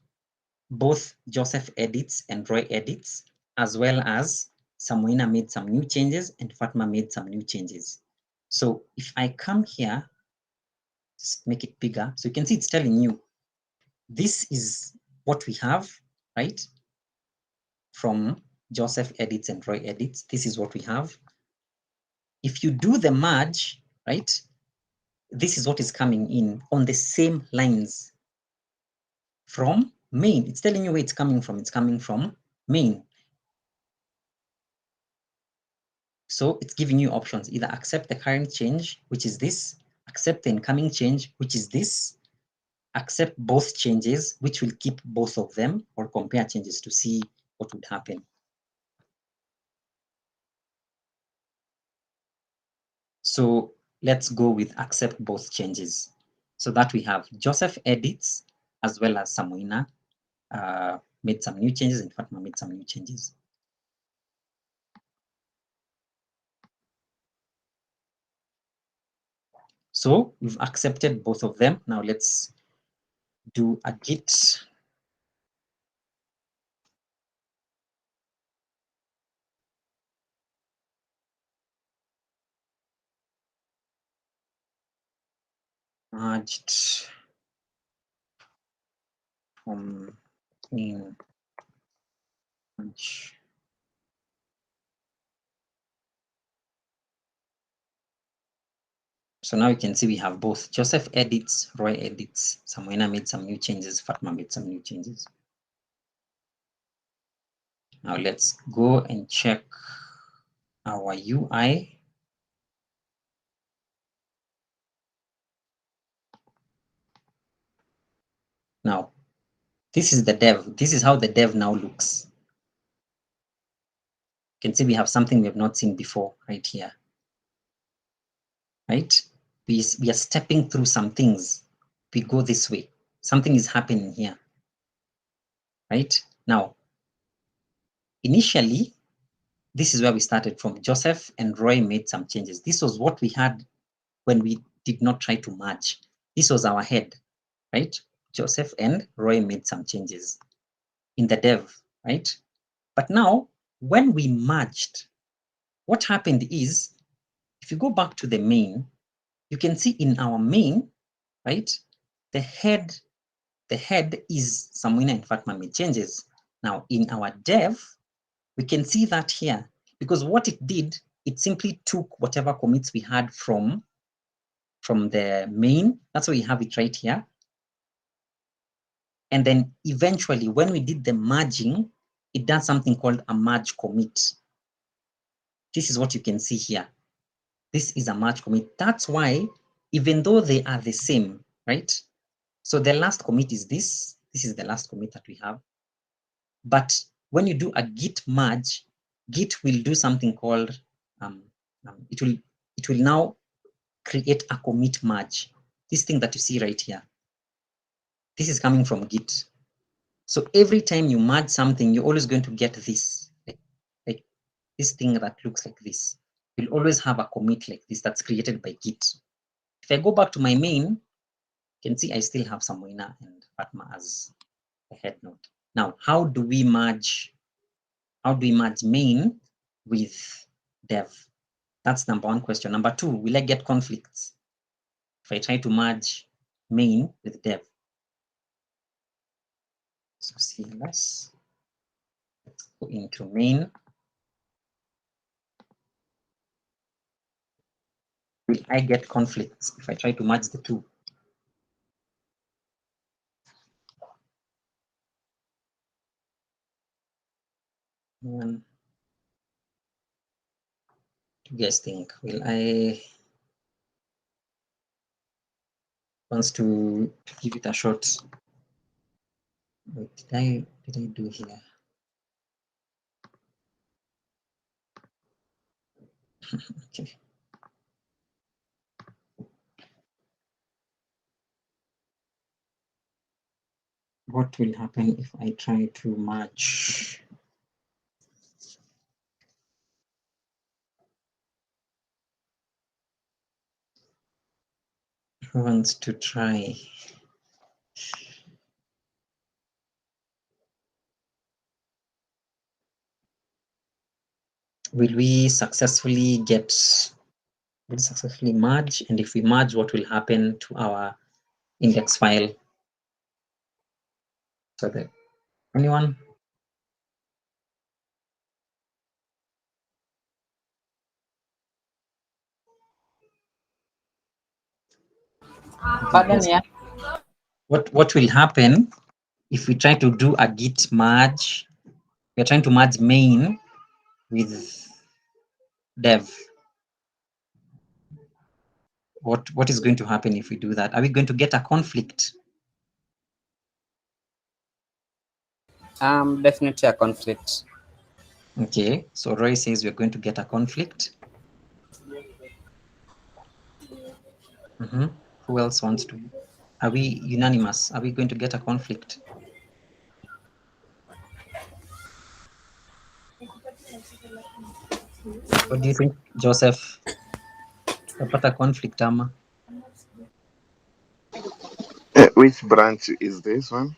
both Joseph edits and Roy edits, as well as Samoina made some new changes and Fatma made some new changes. So if I come here, just make it bigger, so you can see it's telling you, this is what we have, right? From Joseph edits and Roy edits, this is what we have. If you do the merge, right, this is what is coming in on the same lines from main. It's telling you where it's coming from. It's coming from main. So it's giving you options, either accept the current change, which is this, accept the incoming change, which is this, accept both changes, which will keep both of them, or compare changes to see what would happen. So let's go with accept both changes. So that we have Joseph edits as well as Samoina made some new changes and Fatma made some new changes. So we've accepted both of them. Now let's do a git merged from in merge. So now you can see we have both Joseph edits, Roy edits, Samuina made some new changes, Fatma made some new changes. Now let's go and check our UI. Now, this is the dev. This is how the dev now looks. You can see we have something we have not seen before right here. Right? We are stepping through some things. We go this way. Something is happening here. Right? Now, initially, this is where we started from. Joseph and Roy made some changes. This was what we had when we did not try to merge. This was our head, right? Joseph and Roy made some changes in the dev, right? But now, when we merged, what happened is, if you go back to the main, you can see in our main, right? The head is Samuina and Fatma made changes. Now, in our dev, we can see that here, because what it did, it simply took whatever commits we had from the main. That's why we have it right here. And then eventually, when we did the merging, it does something called a merge commit. This is what you can see here. This is a merge commit. That's why, even though they are the same, right? So the last commit is this. This is the last commit that we have. But when you do a git merge, Git will do something called, it will now create a commit merge. This thing that you see right here. This is coming from Git. So every time you merge something, you're always going to get this, like this thing that looks like this. You'll always have a commit like this that's created by Git. If I go back to my main, you can see I still have Samuina and Fatma as a head node. Now, how do we merge main with dev? That's number one question. Number two, will I get conflicts if I try to merge main with dev? So CLS, let's go into main. Will I get conflicts if I try to merge the two? What do you guys think? Will I wants to give it a shot? What did I do here? Okay. What will happen if I try to merge? Who wants to try? Will we successfully merge? And if we merge, what will happen to our index file? So that anyone? Pardon, yeah. What will happen if we try to do a git merge? We're trying to merge main with dev. What is going to happen if we do that? Are we going to get a conflict? Definitely a conflict. Okay, so Roy says we're going to get a conflict. Who else wants to? Are we unanimous? Are we going to get a conflict? What do you think, Joseph? Tapata conflict ama? Which branch is this one?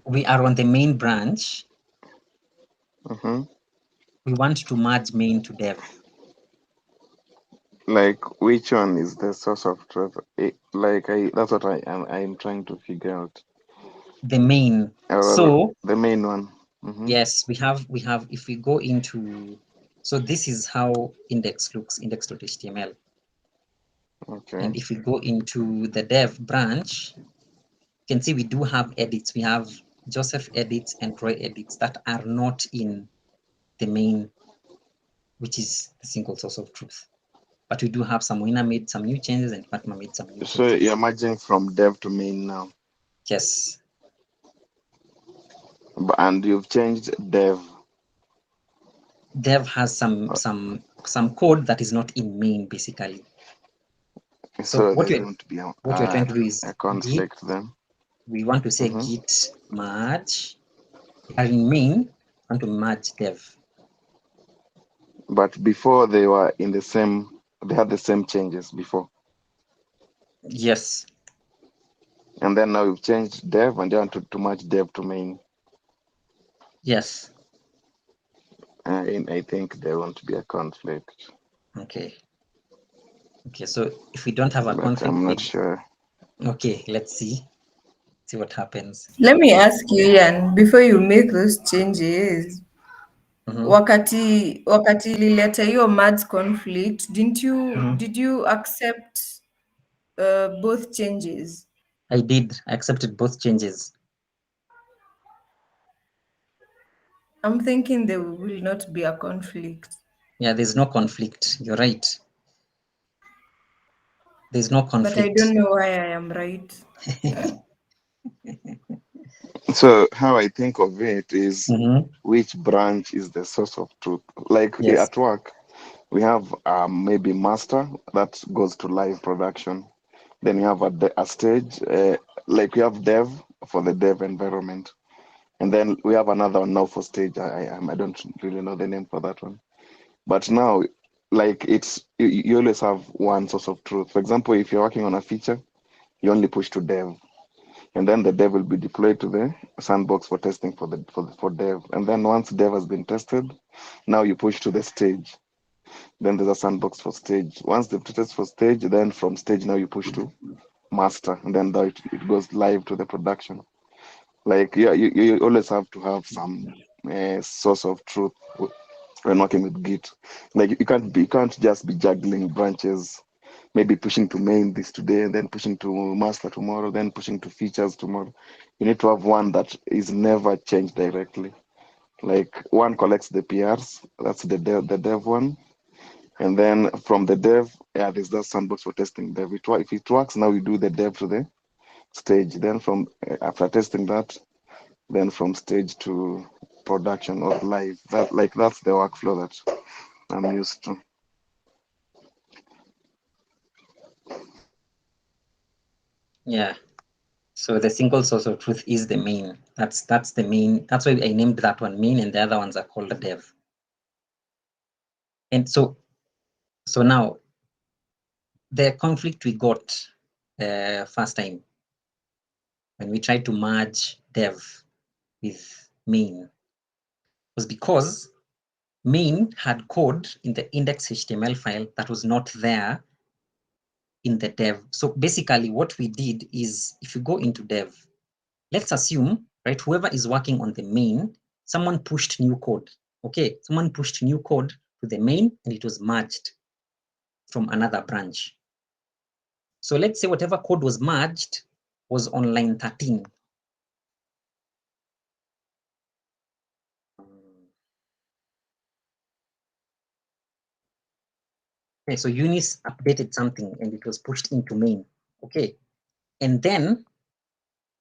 We are on the main branch. Mm-hmm. We want to merge main to dev. Like which one is the source of truth? That's what I'm trying to figure out. The main. Or So the main one. Mm-hmm. yes, we have, if we go into, so this is how index looks, index.html. Okay. And if we go into the dev branch, you can see we do have edits. We have Joseph edits and Roy edits that are not in the main, which is the single source of truth. But we do have some. Moina made some new changes and Fatma made some new So changes. you're merging from dev to main now. Yes. And you've changed dev. Dev has some code that is not in main, basically. So what there's we're going to be trying to do is a conflict then. We want to say git merge. We are in main, want to merge dev. But before they were in the same, they had the same changes before. Yes. And then now you've changed dev and you want to merge dev to main. Yes. I think there won't be a conflict. Okay. Okay, so if we don't have a But conflict, I'm not sure. Okay, let's see what happens. Let me ask you, Ian, before you make those changes, wakati ilileta hiyo merge conflict, did you accept both changes? I did. I accepted both changes. I'm thinking there will not be a conflict. Yeah, there's no conflict. You're right. There's no conflict. But I don't know why I am right. So how I think of it is which branch is the source of truth. Like at work, we have maybe master that goes to live production. Then you have a stage, like we have dev for the dev environment. And then we have another one now for stage. I don't really know the name for that one. But now, like you always have one source of truth. For example, if you're working on a feature, you only push to dev. And then the dev will be deployed to the sandbox for testing for dev. And then once dev has been tested, now you push to the stage. Then there's a sandbox for stage. Once they've tested for stage, then from stage now you push to master, and then it goes live to the production. Like you always have to have some source of truth when working with Git. Like you can't just be juggling branches, maybe pushing to main this today, and then pushing to master tomorrow, then pushing to features tomorrow. You need to have one that is never changed directly. Like one collects the PRs, that's the dev one. And then from the dev, there's that sandbox for testing dev. If it works, now we do the dev to the stage. Then from after testing that, then from stage to production or live. That's the workflow that I'm used to. Yeah. So the single source of truth is the main. That's the main. That's why I named that one main, and the other ones are called dev. And so now the conflict we got first time when we tried to merge dev with main was because main had code in the index.html file that was not there in the dev. So basically what we did is, if you go into dev, let's assume, right, whoever is working on the main, someone pushed new code. Okay, someone pushed new code to the main and it was merged from another branch. So let's say whatever code was merged was on line 13. Okay, so Eunice updated something and it was pushed into main. Okay, and then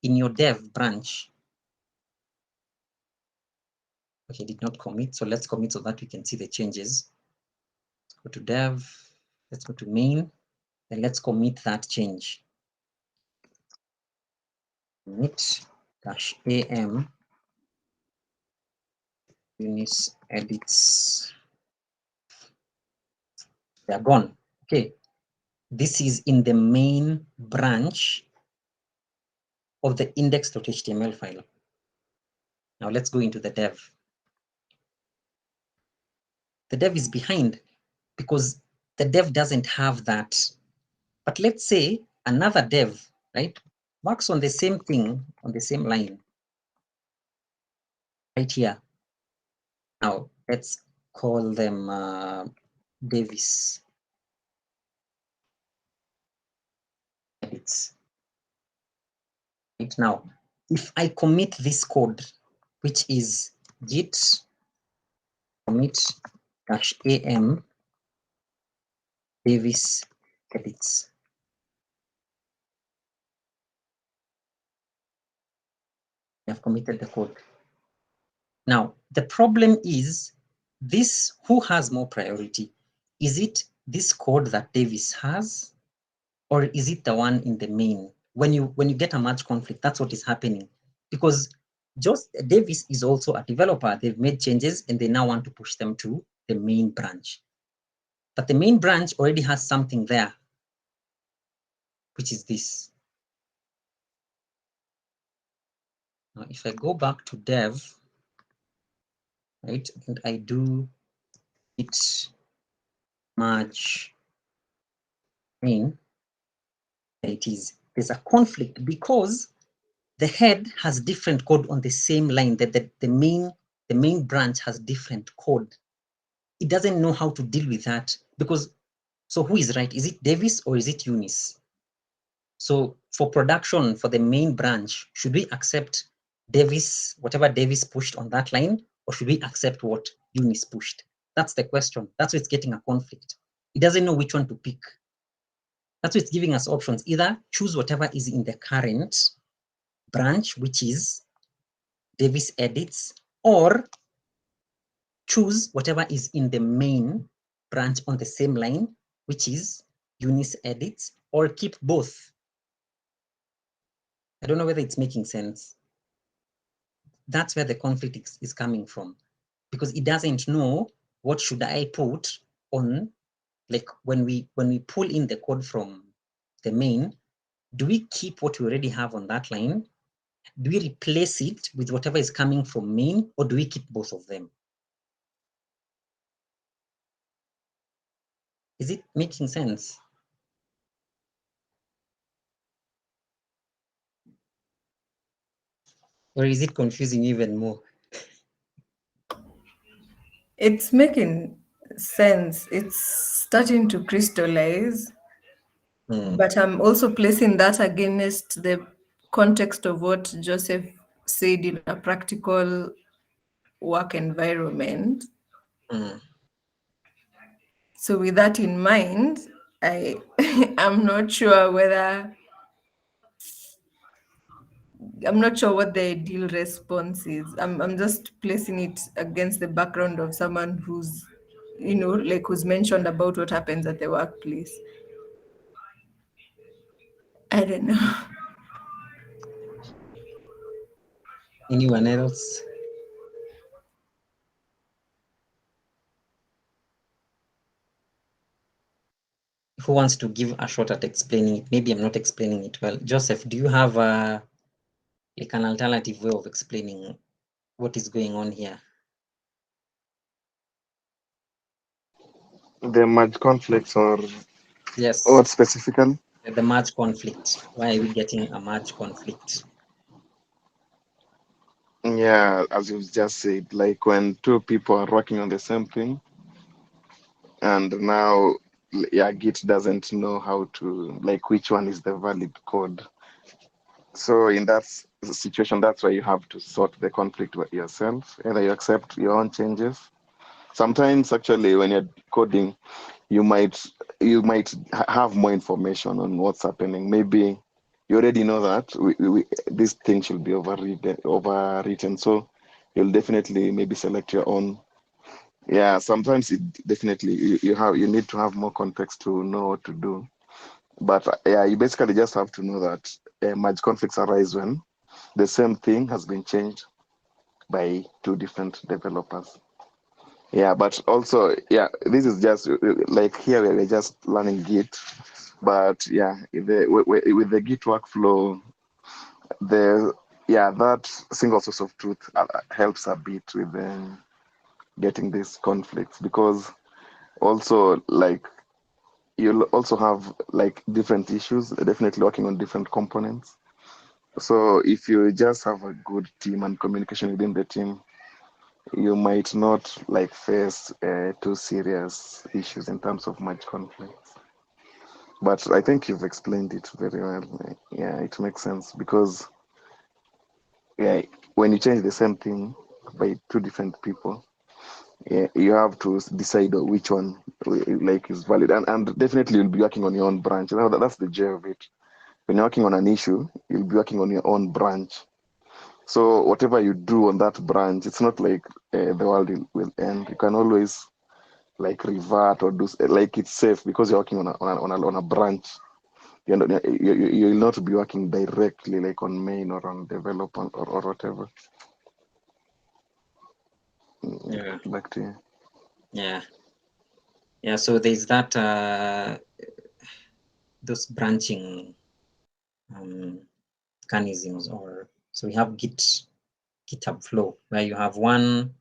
in your dev branch, okay, did not commit. So let's commit so that we can see the changes. Let's go to dev, let's go to main, and let's commit that change. Commit -am Eunice edits They are gone. Okay. This is in the main branch of the index.html file. Now let's go into the dev. The dev is behind because the dev doesn't have that. But let's say another dev, right, works on the same thing, on the same line, right here. Now let's call them Davis edits. Right now, if I commit this code, which is git commit -am Davis edits. I have committed the code. Now, the problem is this, who has more priority? Is it this code that Davis has, or is it the one in the main? When you get a merge conflict, that's what is happening. Because just Davis is also a developer. They've made changes and they now want to push them to the main branch. But the main branch already has something there, which is this. Now, if I go back to dev, right, and I do it merge main, it is, there's a conflict because the head has different code on the same line, that the main branch has different code. It doesn't know how to deal with that because, so who is right? Is it Davis or is it Eunice? So for production, for the main branch, should we accept Davis, whatever Davis pushed on that line, or should we accept what Eunice pushed? That's the question. That's why it's getting a conflict. It doesn't know which one to pick. That's why it's giving us options. Either choose whatever is in the current branch, which is Davis edits, or choose whatever is in the main branch on the same line, which is Eunice edits, or keep both. I don't know whether it's making sense. That's where the conflict is coming from, because it doesn't know what should I put on, like when we pull in the code from the main, do we keep what we already have on that line? Do we replace it with whatever is coming from main, or do we keep both of them? Is it making sense? Or is it confusing even more? It's making sense. It's starting to crystallize. But I'm also placing that against the context of what Joseph said in a practical work environment. So with that in mind, I'm not sure what the ideal response is. I'm just placing it against the background of someone who's, who's mentioned about what happens at the workplace. I don't know. Anyone else? Who wants to give a shot at explaining it? Maybe I'm not explaining it well. Joseph, do you have like an alternative way of explaining what is going on here? The merge conflicts, or yes, what specifically? The merge conflict. Why are we getting a merge conflict? Yeah, as you just said, like when two people are working on the same thing, and now, yeah, Git doesn't know how to, like, which one is the valid code. So in that situation, that's why you have to sort the conflict yourself. Either you accept your own changes. Sometimes, actually, when you're coding, you might have more information on what's happening. Maybe you already know that this thing should be overwritten. So you'll definitely maybe select your own. Yeah, sometimes it definitely you need to have more context to know what to do. But yeah, you basically just have to know that merge conflicts arise when the same thing has been changed by two different developers. Yeah, but also, yeah, this is just like here we're just learning Git, but yeah, with the Git workflow, that single source of truth helps a bit with getting these conflicts, because also like you'll also have like different issues, definitely working on different components. So if you just have a good team and communication within the team, you might not like face too serious issues in terms of merge conflicts. But I think you've explained it very well. Yeah, it makes sense, because yeah, when you change the same thing by two different people, yeah, you have to decide which one like is valid, and definitely you'll be working on your own branch. That's the joy of it. When you're working on an issue, you'll be working on your own branch. So whatever you do on that branch, it's not like the world will end. You can always like revert or do like it's safe, because you're working on a branch. You'll not be working directly like on main or on development or whatever. Yeah. Back to you. Yeah. So there's that those branching mechanisms, or so we have GitHub flow, where you have one.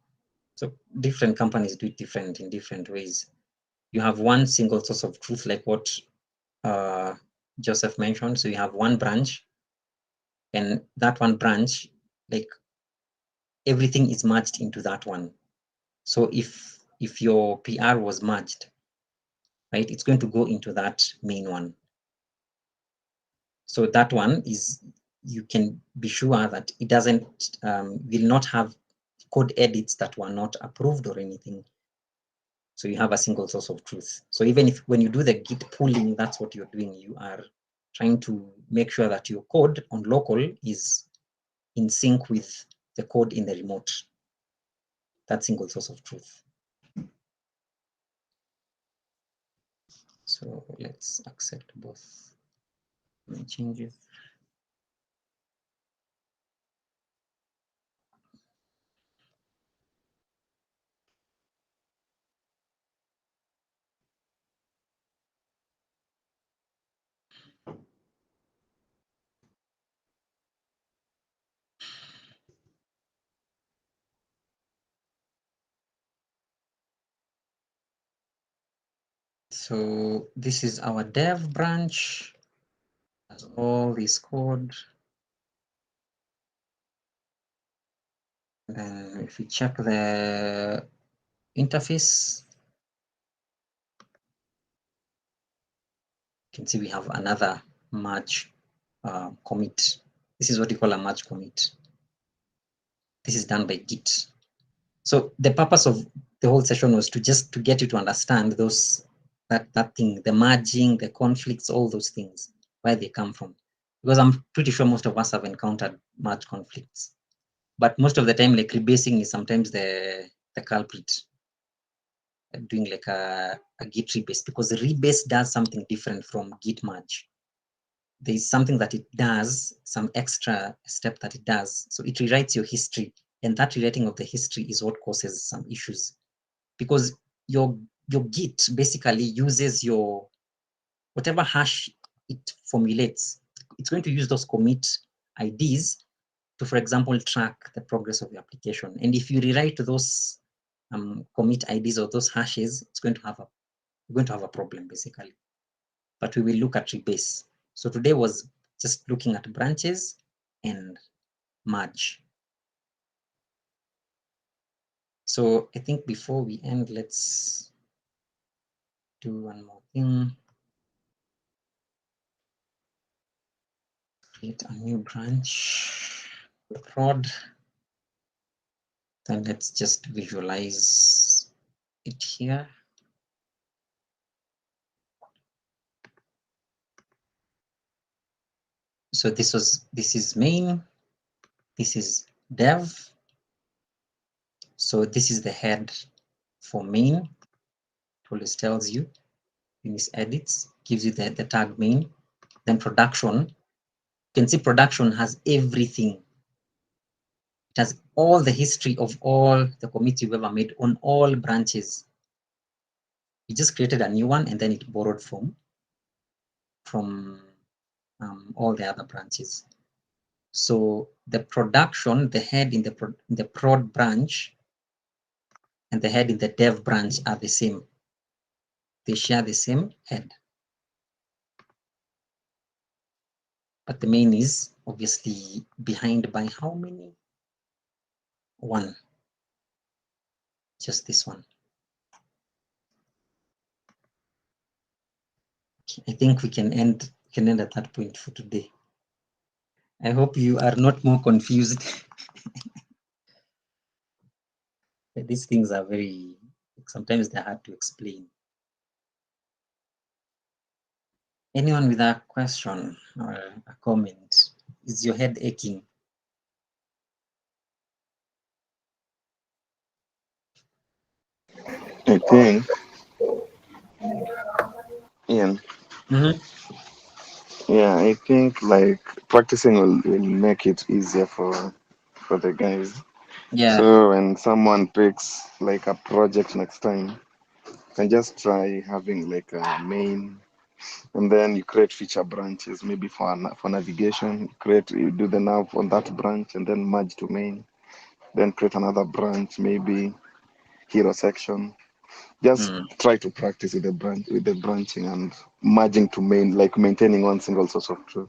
So different companies do it in different ways. You have one single source of truth, like what Joseph mentioned. So you have one branch, and that one branch, like everything is merged into that one. So if your PR was merged, right, it's going to go into that main one. So that one is, you can be sure that it doesn't will not have code edits that were not approved or anything. So you have a single source of truth. So even if when you do the Git pooling, that's what you're doing. You are trying to make sure that your code on local is in sync with the code in the remote. That single source of truth. So let's accept both changes. So this is our dev branch. Has all this code. Then if we check the interface, you can see we have another merge commit. This is what we call a merge commit. This is done by Git. So the purpose of the whole session was to get you to understand that thing, the merging, the conflicts, all those things, where they come from. Because I'm pretty sure most of us have encountered merge conflicts. But most of the time, like rebasing is sometimes the culprit. Doing like a Git rebase, because the rebase does something different from Git merge. There is something that it does, some extra step that it does. So it rewrites your history, and that rewriting of the history is what causes some issues, because your Git basically uses your whatever hash it formulates. It's going to use those commit IDs to, for example, track the progress of your application. And if you rewrite those commit IDs or those hashes, it's going to have a problem basically. But we will look at rebase. So today was just looking at branches and merge. So I think before we end, let's do one more thing. Create a new branch, prod. Then let's just visualize it here. So this is main, this is dev. So this is the head for main. It always tells you in this edits, gives you the tag main. Then production, you can see production has everything. It has all the history of all the commits you've ever made on all branches. We just created a new one and then it borrowed from all the other branches. So the production, the head in the prod branch and the head in the dev branch are the same. They share the same head. But the main is obviously behind by how many? One. Just this one. I think we can end at that point for today. I hope you are not more confused. These things are very, sometimes they're hard to explain. Anyone with a question or a comment? Is your head aching? I think, Ian. Yeah, I think like practicing will make it easier for the guys. Yeah. So when someone picks like a project next time, you can just try having like a main, and then you create feature branches. Maybe for navigation, you do the nav on that branch, and then merge to main. Then create another branch, maybe hero section. Just try to practice with the branching and merging to main, like maintaining one single source of truth.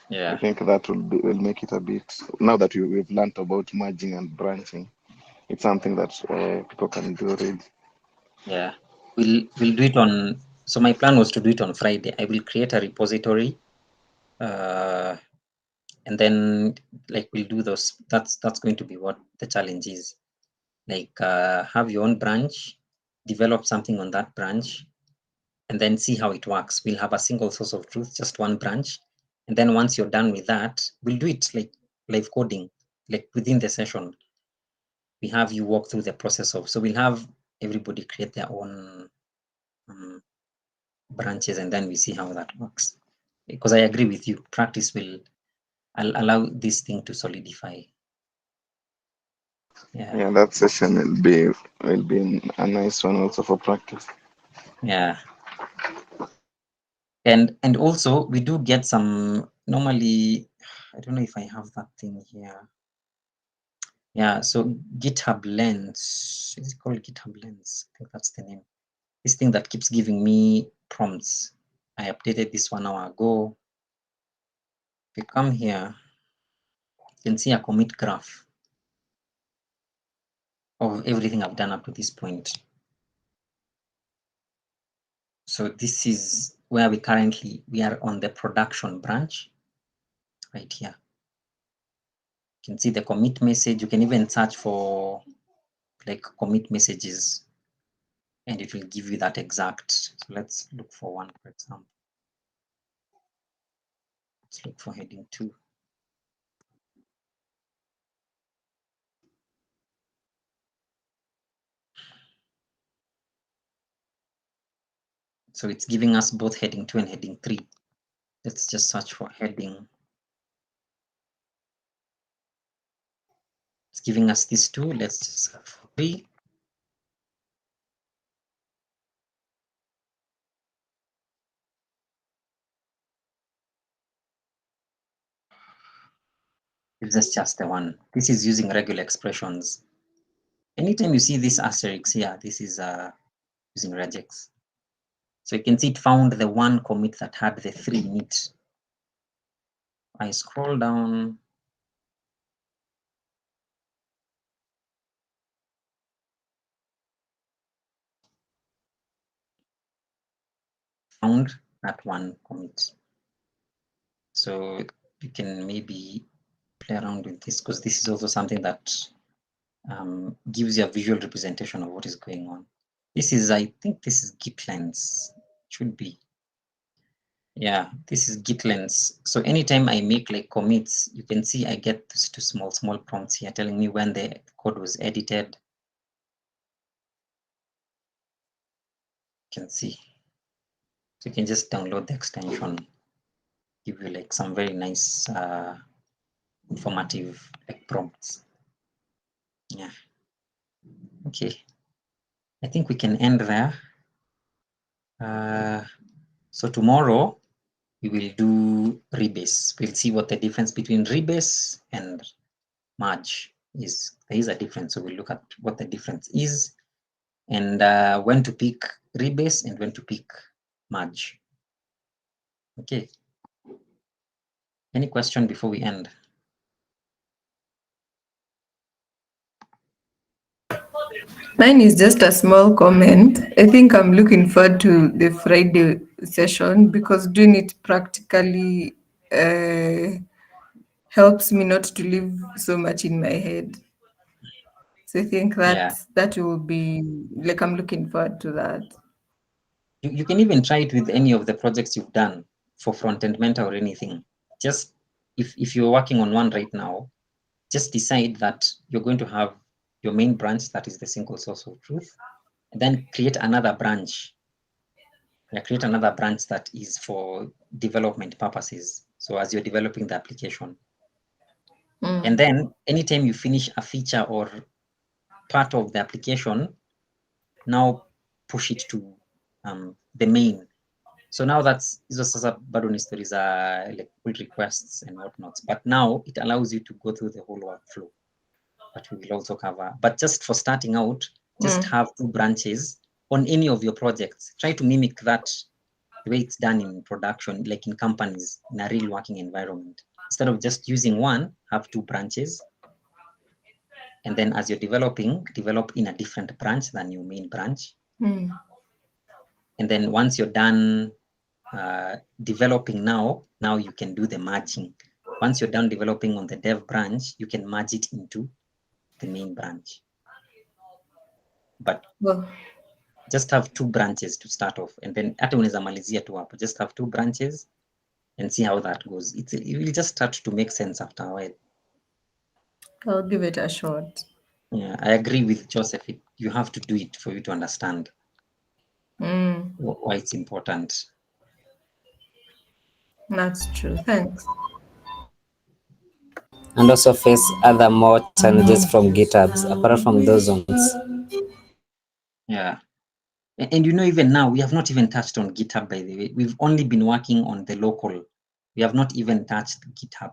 Yeah. I think that will make it a bit. Now that we've learned about merging and branching, it's something that people can do really. Yeah, we'll do it on. So my plan was to do it on Friday. I will create a repository, and then like we'll do those. That's going to be what the challenge is. Like have your own branch, develop something on that branch, and then see how it works. We'll have a single source of truth, just one branch, and then once you're done with that, we'll do it like live coding, like within the session. We have you walk through the process of. So we'll have everybody create their own branches, and then we see how that works. Because I agree with you, practice will allow this thing to solidify. Yeah, that session will be a nice one also for practice. Yeah. And also we do get some normally, I don't know if I have that thing here. Yeah, so GitHub Lens, is it called GitHub Lens? I think that's the name. This thing that keeps giving me prompts. I updated this 1 hour ago. If you come here, you can see a commit graph of everything I've done up to this point. So this is where we are on the production branch right here. You can see the commit message. You can even search for like commit messages and it will give you that exact. So let's look for one, for example. Let's look for heading 2. So it's giving us both heading 2 and heading 3. Let's just search for heading. It's giving us these 2. Let's just search for 3. This is just the one. This is using regular expressions. Anytime you see this asterisk here, this is using regex. So you can see it found the one commit that had the 3 in it. I scroll down. Found that one commit. So you can maybe play around with this because this is also something that gives you a visual representation of what is going on. This is, I think this is Git Lens. Should be. Yeah, this is Git Lens. So anytime I make like commits, you can see I get these 2 small prompts here telling me when the code was edited. You can see. So you can just download the extension, give you like some very nice informative like prompts. Yeah. Okay. I think we can end there. So tomorrow we will do rebase. We'll see what the difference between rebase and merge is. There is a difference, so we'll look at what the difference is and when to pick rebase and when to pick merge. Okay. Any question before we end? Mine is just a small comment. I think I'm looking forward to the Friday session because doing it practically helps me not to live so much in my head. So I think that will be like, I'm looking forward to that. You can even try it with any of the projects you've done for front-end mentor or anything. Just if you're working on one right now, just decide that you're going to have your main branch, that is the single source of truth, and then create another branch. Yeah, create another branch that is for development purposes. So as you're developing the application. And then anytime you finish a feature or part of the application, now push it to the main. So now that's hizo sasa bado ni stories za like pull requests and whatnot. But now it allows you to go through the whole workflow. But we will also cover. But just for starting out, just have 2 branches on any of your projects. Try to mimic that the way it's done in production, like in companies, in a real working environment. Instead of just using one, have 2 branches. And then as you're developing, develop in a different branch than your main branch. And then once you're done developing now you can do the merging. Once you're done developing on the dev branch, you can merge it into the main branch. But just have 2 branches to start off, and then hata unaweza malizia tu hapo. Just have 2 branches and see how that goes. It will just start to make sense after a while. I'll give it a shot. Yeah, I agree with Joseph. You have to do it for you to understand why it's important. That's true. Thanks. And also face other more challenges from GitHubs apart from those ones. Yeah. And you know, even now, we have not even touched on GitHub, by the way. We've only been working on the local. We have not even touched GitHub.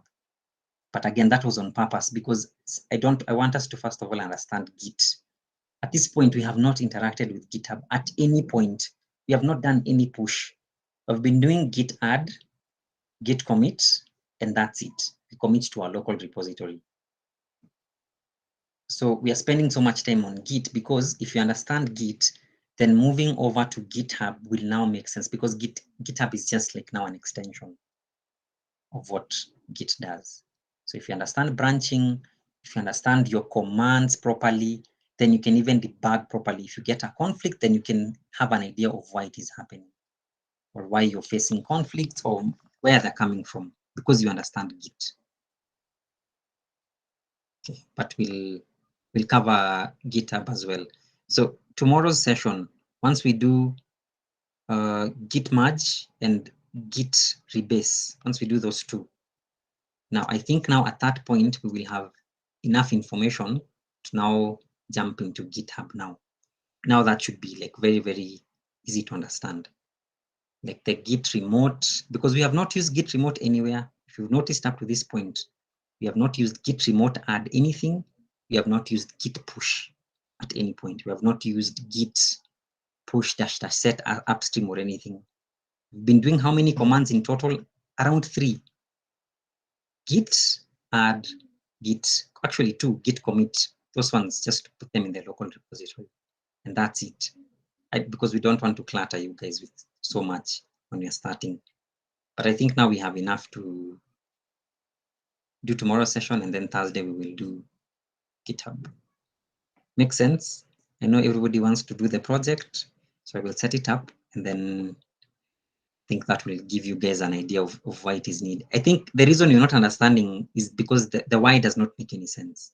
But again, that was on purpose because I want us to first of all understand Git. At this point, we have not interacted with GitHub at any point. We have not done any push. We've been doing Git add, Git commit, and that's it. We commit to our local repository. So we are spending so much time on Git because if you understand Git, then moving over to GitHub will now make sense because GitHub is just like now an extension of what Git does. So if you understand branching, if you understand your commands properly, then you can even debug properly. If you get a conflict, then you can have an idea of why it is happening or why you're facing conflicts or where they're coming from because you understand Git. Okay, but we'll cover GitHub as well. So tomorrow's session, once we do Git merge and Git rebase, once we do those 2, now I think now at that point we will have enough information to now jump into GitHub now. Now that should be like very, very easy to understand. Like the Git remote, because we have not used Git remote anywhere. If you've noticed up to this point, we have not used Git remote add anything. We have not used Git push at any point. We have not used Git push dash set upstream or anything. We've been doing how many commands in total? Around 3. Git add, Git, actually 2, Git commit. Those ones, just put them in the local repository. And that's it. Because we don't want to clutter you guys with so much when you're starting. But I think now we have enough to do tomorrow's session, and then Thursday we will do GitHub. Makes sense? I know everybody wants to do the project, so I will set it up, and then I think that will give you guys an idea of why it is needed. I think the reason you're not understanding is because the why does not make any sense.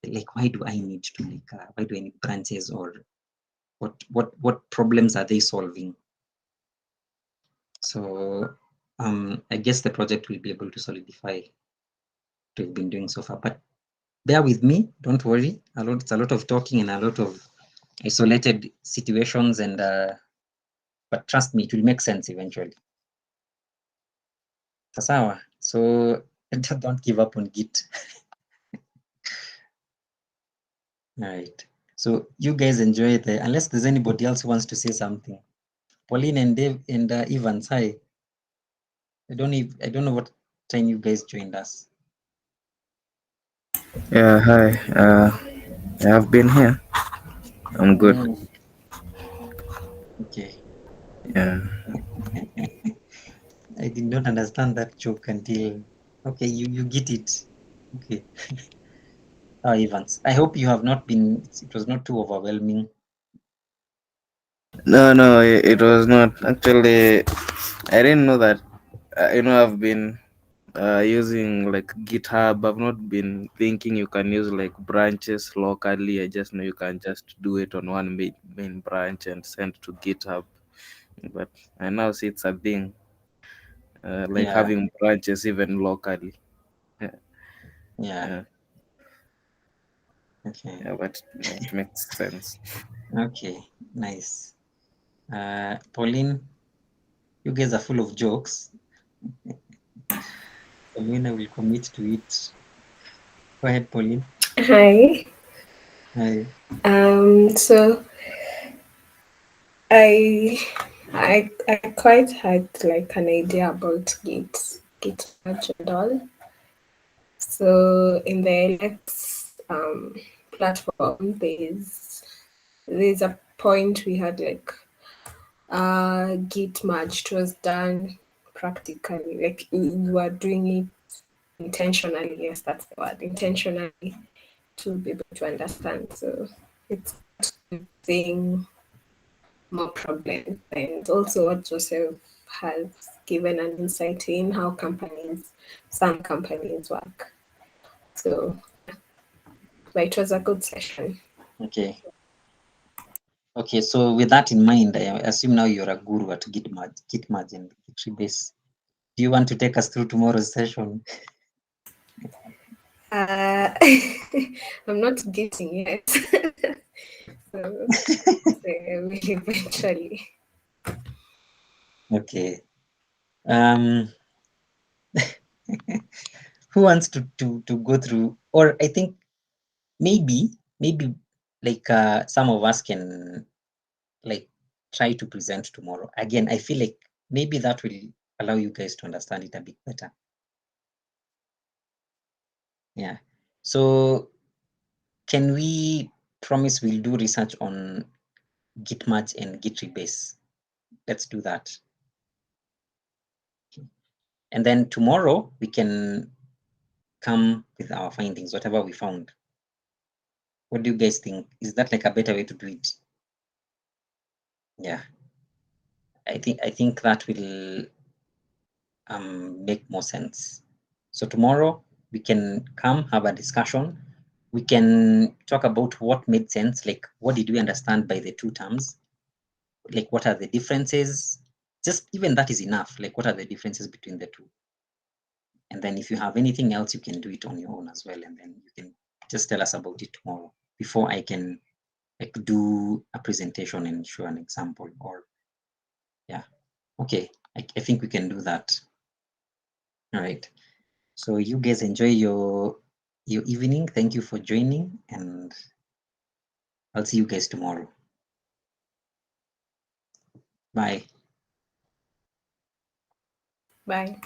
Like, why do I need to why do I need branches, or what problems are they solving? So I guess the project will be able to solidify what we've been doing so far. But bear with me, don't worry. It's a lot of talking and a lot of isolated situations, and but trust me, it will make sense eventually. Sawa. So don't give up on Git. All right. So you guys enjoy unless there's anybody else who wants to say something. Pauline and Dave and Evans, hi. I don't know what time you guys joined us. Yeah, hi. I've been here. I'm good. Okay. Yeah. I did not understand that joke until okay, you get it. Okay. Evans, I hope you have not been. It was not too overwhelming. No, it was not. Actually, I didn't know that. I've been using like GitHub. I've not been thinking you can use like branches locally. I just know you can just do it on one main branch and send to GitHub. But I now see it's a thing, like Yeah. having branches even locally. Yeah. Okay. Yeah, but it makes sense. Okay. Nice. Pauline, you guys are full of jokes. Pauline, I will commit to it. Go ahead, Pauline. Hi. Hi. So I quite had like an idea about Git merge and all. So in the LX platform, there's a point we had like Git merge. It was done practically, like we were doing it intentionally. Yes, that's the word, intentionally, to be able to understand. So it's thing more problems, and also what Joseph has given an insight in how some companies work. So it was a good session. Okay. Okay, so with that in mind, I assume now you're a guru at Git merge and Git base. Do you want to take us through tomorrow's session? I'm not getting yet. so eventually. Okay. Who wants to go through? Or I think maybe like some of us can like try to present tomorrow. Again, I feel like maybe that will allow you guys to understand it a bit better. Yeah. So can we promise we'll do research on Git merge and Git rebase? Let's do that. Okay. And then tomorrow we can come with our findings, whatever we found. What do you guys think? Is that like a better way to do it? Yeah. I think that will make more sense. So tomorrow we can come have a discussion. We can talk about what made sense, like what did we understand by the two terms? Like what are the differences? Just even that is enough. Like what are the differences between the two? And then if you have anything else, you can do it on your own as well. And then you can just tell us about it tomorrow before I can like do a presentation and show an example or yeah. Okay, I think we can do that. All right. So you guys enjoy your evening. Thank you for joining, and I'll see you guys tomorrow. Bye. Bye.